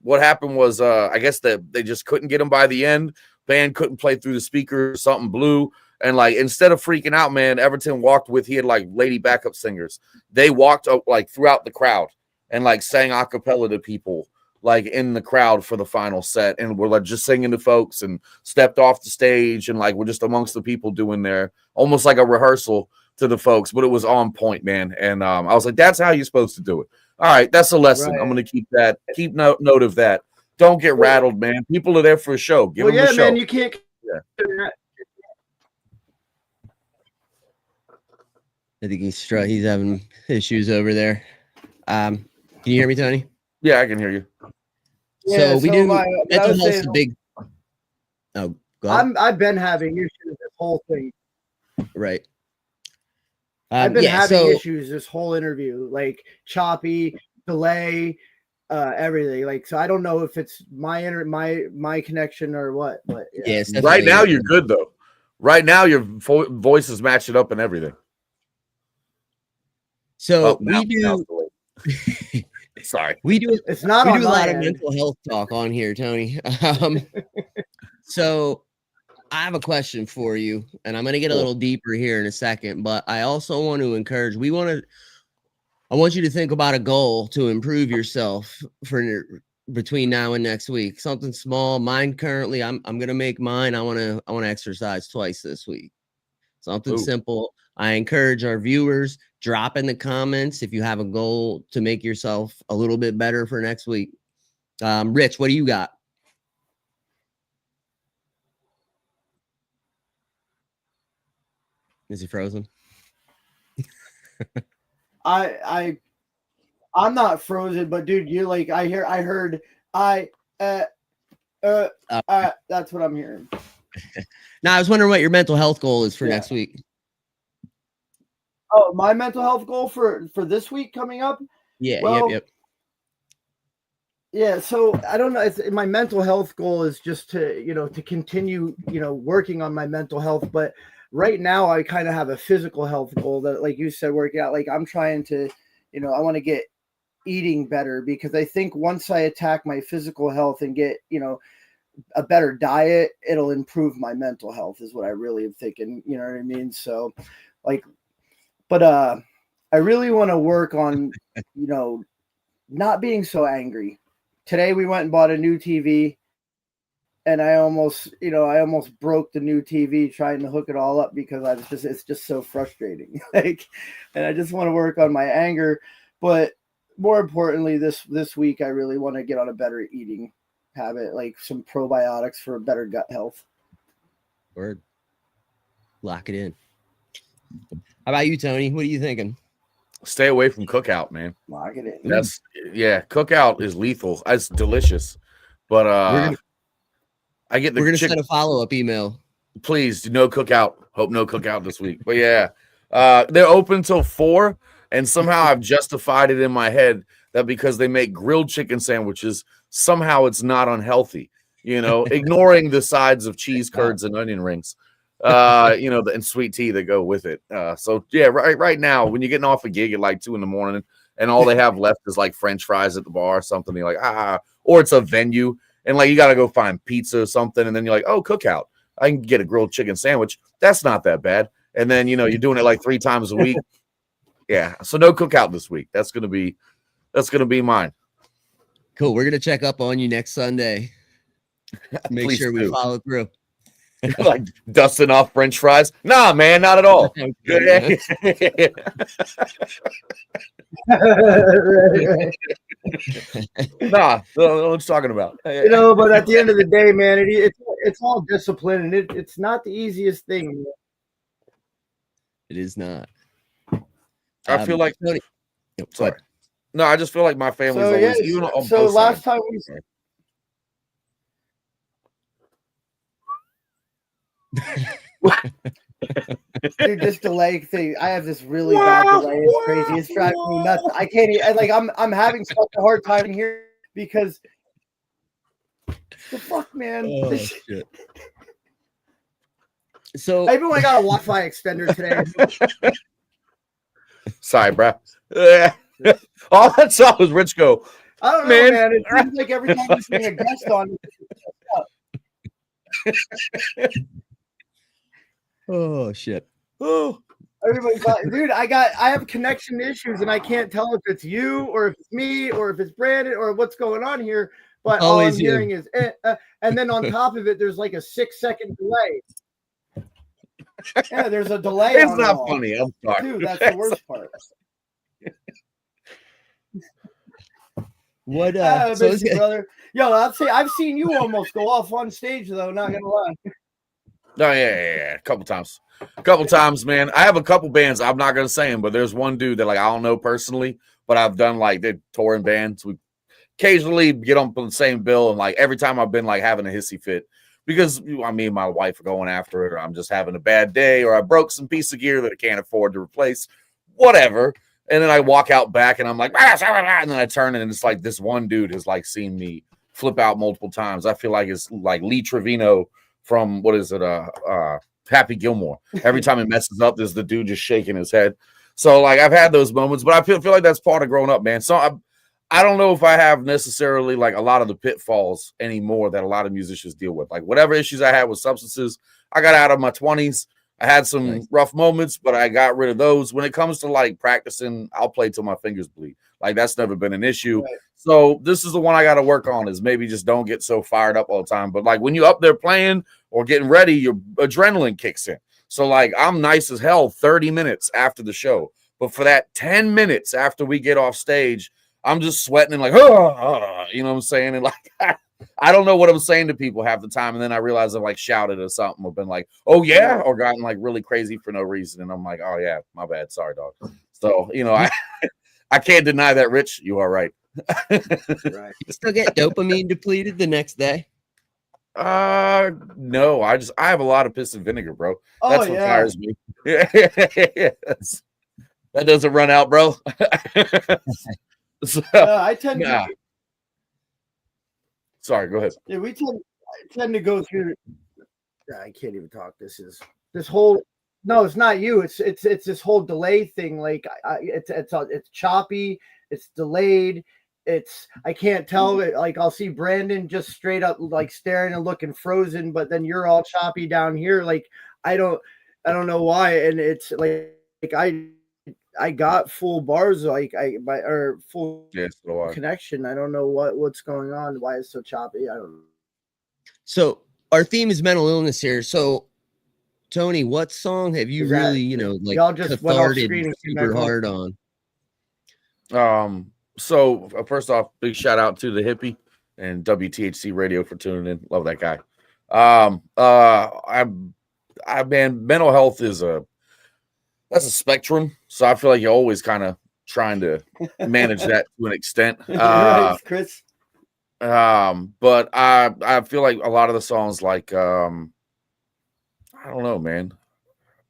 what happened was I guess that they just couldn't get him by the end. Band couldn't play through the speaker. Something blew. And like instead of freaking out, man, Everton walked with, he had like lady backup singers. They walked up like throughout the crowd and like sang a cappella to people like in the crowd for the final set. And we're like just singing to folks and stepped off the stage and like we're just amongst the people doing their almost like a rehearsal to the folks, but it was on point, man. And I was like, that's how you're supposed to do it. All right, that's a lesson. Right. I'm going to keep note of that. Don't get rattled, man. People are there for a show. Give them a show. Man, you can't. Yeah. I think he's having issues over there. Can you hear me, Tony? Yeah, I can hear you. So we do mental health's a big. Oh, go ahead. I've been having issues this whole thing. Right. I've been having issues this whole interview, like choppy, delay, everything. Like, so I don't know if it's my connection or what. But yeah, right now you're good though. Right now your voice is matching up and everything. So we do. Sorry, we do. It's not. We do a lot of mental health talk on here, Tony. So I have a question for you, and I'm going to get a little deeper here in a second. But I also want to encourage. I want you to think about a goal to improve yourself for between now and next week. Something small. Mine currently, I'm going to make mine. I want to exercise twice this week. Something simple. I encourage our viewers, drop in the comments if you have a goal to make yourself a little bit better for next week. Rich, what do you got? Is he frozen? I'm not frozen, but dude, you like I heard that's what I'm hearing. Now I was wondering what your mental health goal is for next week. Oh, my mental health goal for this week coming up? Yeah, yep. Yeah, so I don't know. My mental health goal is just to continue, working on my mental health. But right now I kind of have a physical health goal that, like you said, working out. Like I'm trying to, I want to get eating better, because I think once I attack my physical health and get, a better diet, it'll improve my mental health is what I really am thinking. You know what I mean? So like, but I really want to work on, not being so angry. Today we went and bought a new TV, and I almost broke the new TV trying to hook it all up because it's just so frustrating. And I just want to work on my anger, but more importantly, this week I really want to get on a better eating habit, like some probiotics for better gut health. Word. Lock it in. How about you, Tony? What are you thinking? Stay away from cookout, man. Lock it in. Cookout is lethal. It's delicious, but I get we're gonna send a follow-up email. Please, no cookout. Hope no cookout this week. But yeah, they're open till 4, and somehow I've justified it in my head that because they make grilled chicken sandwiches, somehow it's not unhealthy. Ignoring the sides of cheese curds and onion rings. And sweet tea that go with it. So yeah, right now when you're getting off a gig at like 2 a.m. and all they have left is like French fries at the bar or something, you're like, or it's a venue and like you got to go find pizza or something, and then you're like, oh, cookout, I can get a grilled chicken sandwich. That's not that bad. And then you're doing it like 3 times a week. Yeah, so no cookout this week. That's gonna be mine. Cool. We're gonna check up on you next Sunday. Make Please sure we do. follow through. Like dusting off French fries? Nah, man, not at all. Right. Nah, no, what I'm talking about. You know, but at the end of the day, man, it's all discipline, and it's not the easiest thing. It is not. I feel like Tony, sorry. No, I just feel like my family's So, always yeah, even on so both last sides. time we dude, this delay thing. I have this really bad delay. It's crazy. It's driving me nuts. I can't even, like I'm having such a hard time here because the fuck, man. Oh, shit. So I even went got a Wi-Fi extender today. Sorry, bro. All I saw was Rich go. I don't know, man. It seems like every time there's a guest on. oh shit. Oh, Everybody's like, dude, I have connection issues and I can't tell if it's you or if it's me or if it's Brandon or what's going on here. But all I'm hearing is, and then on top of it, there's like a 6-second delay. Yeah, there's a delay. It's not funny. I'm sorry. Dude, that's the worst part. What so you, brother. Yo, I've seen you almost go off on stage though, not gonna lie. No, yeah. A couple times, man. I have a couple bands. I'm not gonna say them, but there's one dude that like I don't know personally, but I've done like they're touring bands. We occasionally get on the same bill, and like every time I've been like having a hissy fit because I mean my wife are going after it, or I'm just having a bad day, or I broke some piece of gear that I can't afford to replace, whatever. And then I walk out back and I'm like, and then I turn and it's like this one dude has like seen me flip out multiple times. I feel like it's like Lee Trevino from what is it? Happy Gilmore. Every time he messes up, there's the dude just shaking his head. So like I've had those moments, but I feel like that's part of growing up, man. So I don't know if I have necessarily like a lot of the pitfalls anymore that a lot of musicians deal with. Like whatever issues I had with substances, I got out of my 20s. I had some rough moments, but I got rid of those. When it comes to like practicing, I'll play till my fingers bleed. Like that's never been an issue. Right. So this is the one I got to work on is maybe just don't get so fired up all the time. But like when you're up there playing or getting ready, your adrenaline kicks in. So like I'm nice as hell 30 minutes after the show. But for that 10 minutes after we get off stage, I'm just sweating and like, you know what I'm saying? And like, I don't know what I'm saying to people half the time. And then I realize I've like shouted or something or been like, oh yeah, or gotten like really crazy for no reason. And I'm like, oh yeah, my bad. Sorry, dog. So, you know, I can't deny that, Rich. You are right. Right. You still get dopamine depleted the next day? No, I have a lot of piss and vinegar, bro. That's what fires me. Yes. That doesn't run out, bro. So, I tend to. Sorry, go ahead. Yeah, I tend to go through. I can't even talk. This whole. No, it's not you. It's this whole delay thing. Like it's choppy. It's delayed. I can't tell. Like I'll see Brandon just straight up like staring and looking frozen, but then you're all choppy down here. Like I don't know why. And it's like I got full bars, like full connection. I don't know what's going on. Why it's so choppy. I don't know. So our theme is mental illness here. So Tony, what song have you really, like y'all just went off screen super hard on? So first off, big shout out to the hippie and WTHC radio for tuning in. Love that guy. Man, mental health that's a spectrum. So I feel like you're always kind of trying to manage that to an extent. Chris. But I feel like a lot of the songs, like I don't know, man.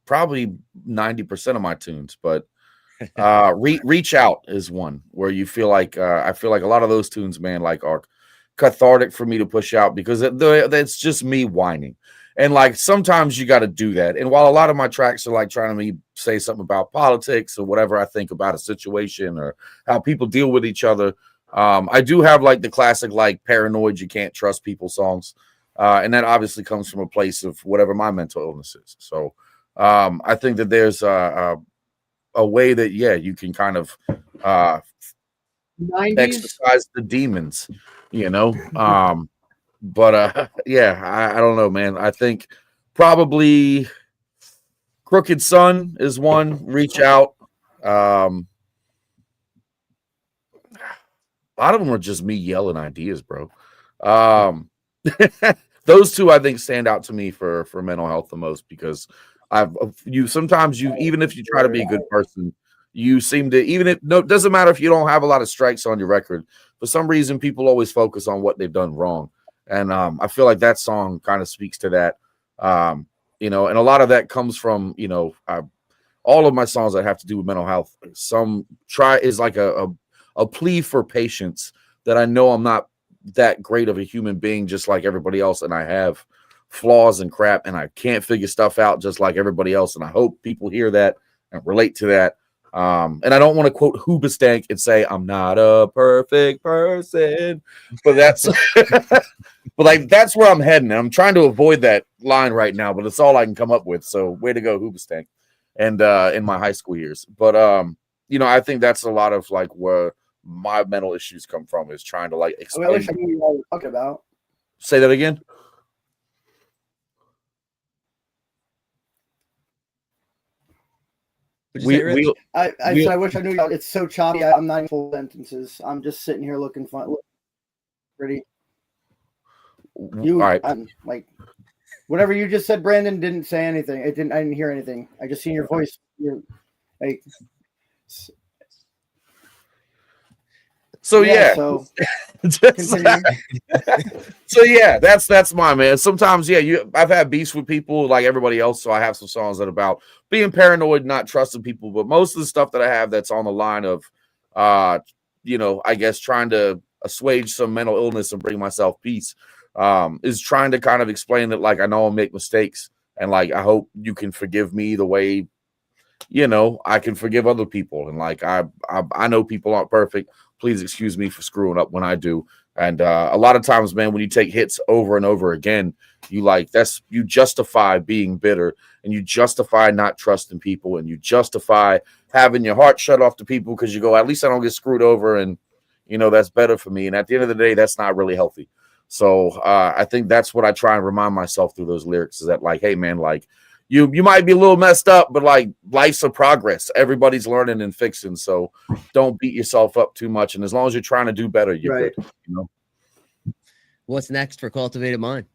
Probably 90% of my tunes, but Reach Out is one where you feel like I feel like a lot of those tunes, man, like are cathartic for me to push out because it's just me whining. And like sometimes you got to do that. And while a lot of my tracks are like trying to say something about politics or whatever I think about a situation or how people deal with each other, I do have like the classic like Paranoid, You Can't Trust People songs. And that obviously comes from a place of whatever my mental illness is. So I think that there's a way that, you can kind of exercise the demons, you know. But yeah, I don't know, man. I think probably Crooked Sun is one. Reach Out. A lot of them are just me yelling ideas, bro. Those two I think stand out to me for mental health the most, because sometimes even if you try to be a good person, you seem to, even if it doesn't matter if you don't have a lot of strikes on your record, for some reason people always focus on what they've done wrong. And I feel like that song kind of speaks to that. You know, and a lot of that comes from, you know, all of my songs that have to do with mental health. Some is like a plea for patience, that I know I'm not that great of a human being just like everybody else, and I have flaws and crap, and I can't figure stuff out just like everybody else. And I hope people hear that and relate to that. And I don't want to quote Hoobastank and say I'm not a perfect person, but that's but like that's where I'm heading. And I'm trying to avoid that line right now, but it's all I can come up with. So way to go, Hoobastank. And in my high school years. But you know, I think that's a lot of like where my mental issues come from, is trying to like explain. I wish I knew what you're talking about. Say that again. I wish I knew. It's so choppy. I'm not in full sentences. I'm just sitting here looking fun, pretty. All right. I'm like, whatever you just said, Brandon, didn't say anything. I didn't hear anything. I just seen your voice. So yeah. So so yeah, that's my man. Sometimes, yeah, I've had beefs with people like everybody else, so I have some songs that are about being paranoid, not trusting people. But most of the stuff that I have that's on the line of you know, I guess trying to assuage some mental illness and bring myself peace, is trying to kind of explain that, like, I know I'll make mistakes, and like I hope you can forgive me the way, you know, I can forgive other people. And like I know people aren't perfect. Please excuse me for screwing up when I do. And a lot of times, man, when you take hits over and over again, you justify being bitter, and you justify not trusting people, and you justify having your heart shut off to people because you go, at least I don't get screwed over, and you know, that's better for me. And at the end of the day, that's not really healthy. So I think that's what I try and remind myself through those lyrics, is that like, hey man, like you might be a little messed up, but like life's a progress. Everybody's learning and fixing. So don't beat yourself up too much. And as long as you're trying to do better, you're right. good. You know. What's next for Cultivated Mind?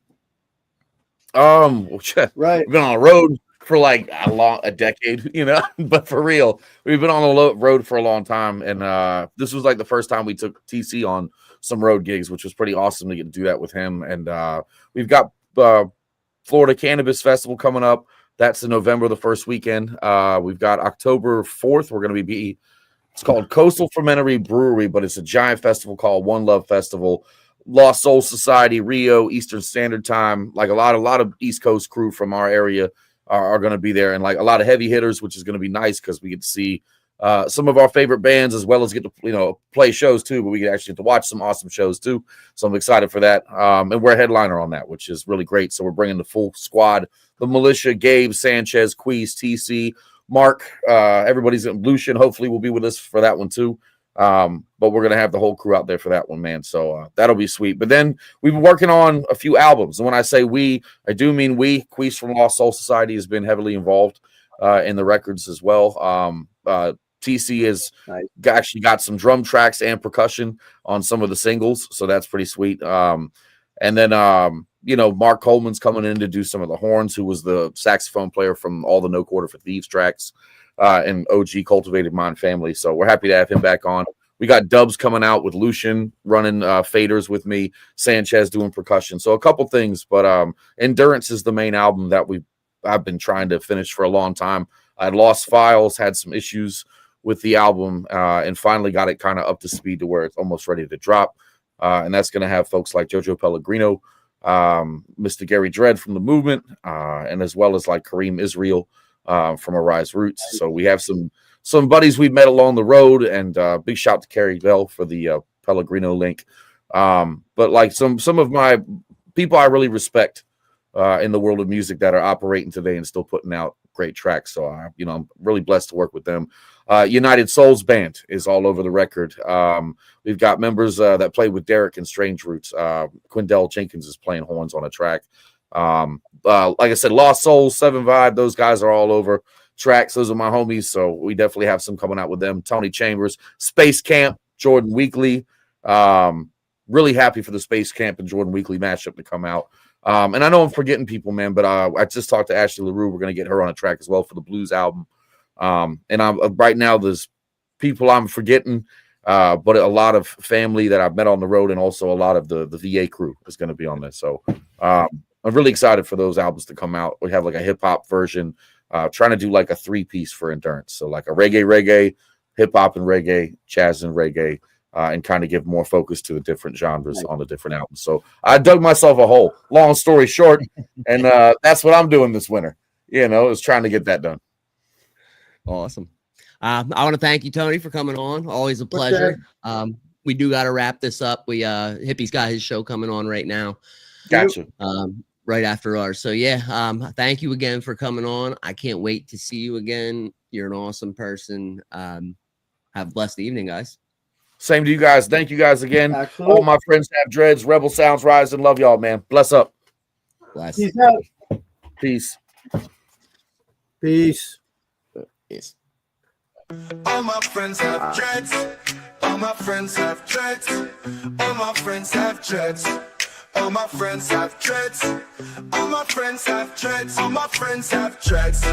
Right. We've been on the road for like a decade, you know, but for real, we've been on the road for a long time. And this was like the first time we took TC on some road gigs, which was pretty awesome to get to do that with him. And we've got Florida Cannabis Festival coming up. That's in November, the first weekend. We've got October 4th. We're going to be, it's called Coastal Fermentary Brewery, but it's a giant festival called One Love Festival. Lost Soul Society, Rio, Eastern Standard Time. Like a lot of East Coast crew from our area are going to be there, and like a lot of heavy hitters, which is going to be nice because we get to see some of our favorite bands, as well as get to, you know, play shows too, but we get actually get to watch some awesome shows too. So I'm excited for that. And we're a headliner on that, which is really great. So we're bringing the full squad, the Militia, Gabe, Sanchez, Queez, TC, Mark, everybody's in Lucian. Hopefully will be with us for that one too. But we're going to have the whole crew out there for that one, man. So that'll be sweet. But then we've been working on a few albums. And when I say we, I do mean we. Queez from Lost Soul Society has been heavily involved in the records as well. TC has actually got some drum tracks and percussion on some of the singles. So that's pretty sweet. And then, you know, Mark Coleman's coming in to do some of the horns, who was the saxophone player from all the No Quarter for Thieves tracks. And OG Cultivated Mind family. So we're happy to have him back on. We got Dubs coming out with Lucian running faders with me, Sanchez doing percussion. So a couple things, but Endurance is the main album that I've been trying to finish for a long time. I lost files, had some issues with the album, and finally got it kind of up to speed to where it's almost ready to drop. And that's going to have folks like Jojo Pellegrino, Mr. Gary Dredd from The Movement, and as well as like Kareem Israel from Arise Roots. So we have some buddies we've met along the road, and big shout to Carrie Bell for the Pellegrino link. But like some of my people I really respect in the world of music that are operating today and still putting out great tracks. So you know, I'm really blessed to work with them. United Souls Band is all over the record. We've got members that play with Derek and Strange Roots. Quindell Jenkins is playing horns on a track. Like I said, Lost Souls, 7 Vibe, those guys are all over tracks. Those are my homies, so we definitely have some coming out with them. Tony Chambers, Space Camp, Jordan Weekly. Really happy for the Space Camp and Jordan Weekly matchup to come out. And I know I'm forgetting people, man, but I just talked to Ashley LaRue. We're going to get her on a track as well for the Blues album. And I'm right now there's people I'm forgetting, but a lot of family that I've met on the road, and also a lot of the VA crew is going to be on this. So I'm really excited for those albums to come out. We have like a hip hop version, trying to do like a 3-piece for Endurance. So like a reggae, hip hop and reggae, jazz and reggae, and kind of give more focus to the different genres on the different albums. So I dug myself a hole, long story short. And that's what I'm doing this winter, is trying to get that done. Awesome. I want to thank you, Tony, for coming on. Always a pleasure. We do got to wrap this up. Hippie's got his show coming on right now. Gotcha. Right after ours. So thank you again for coming on. I can't wait to see you again. You're an awesome person. Have a blessed evening, guys. Same to you guys. Thank you guys again. Absolutely. All my friends have dreads. Rebel Sounds rising. Love y'all, man. Bless up. Bless. Peace out. Peace. Peace. Yes. All my friends have dreads. All my friends have dreads. All my friends have dreads. All my friends have dreads. All my friends have dreads. All my friends have dreads.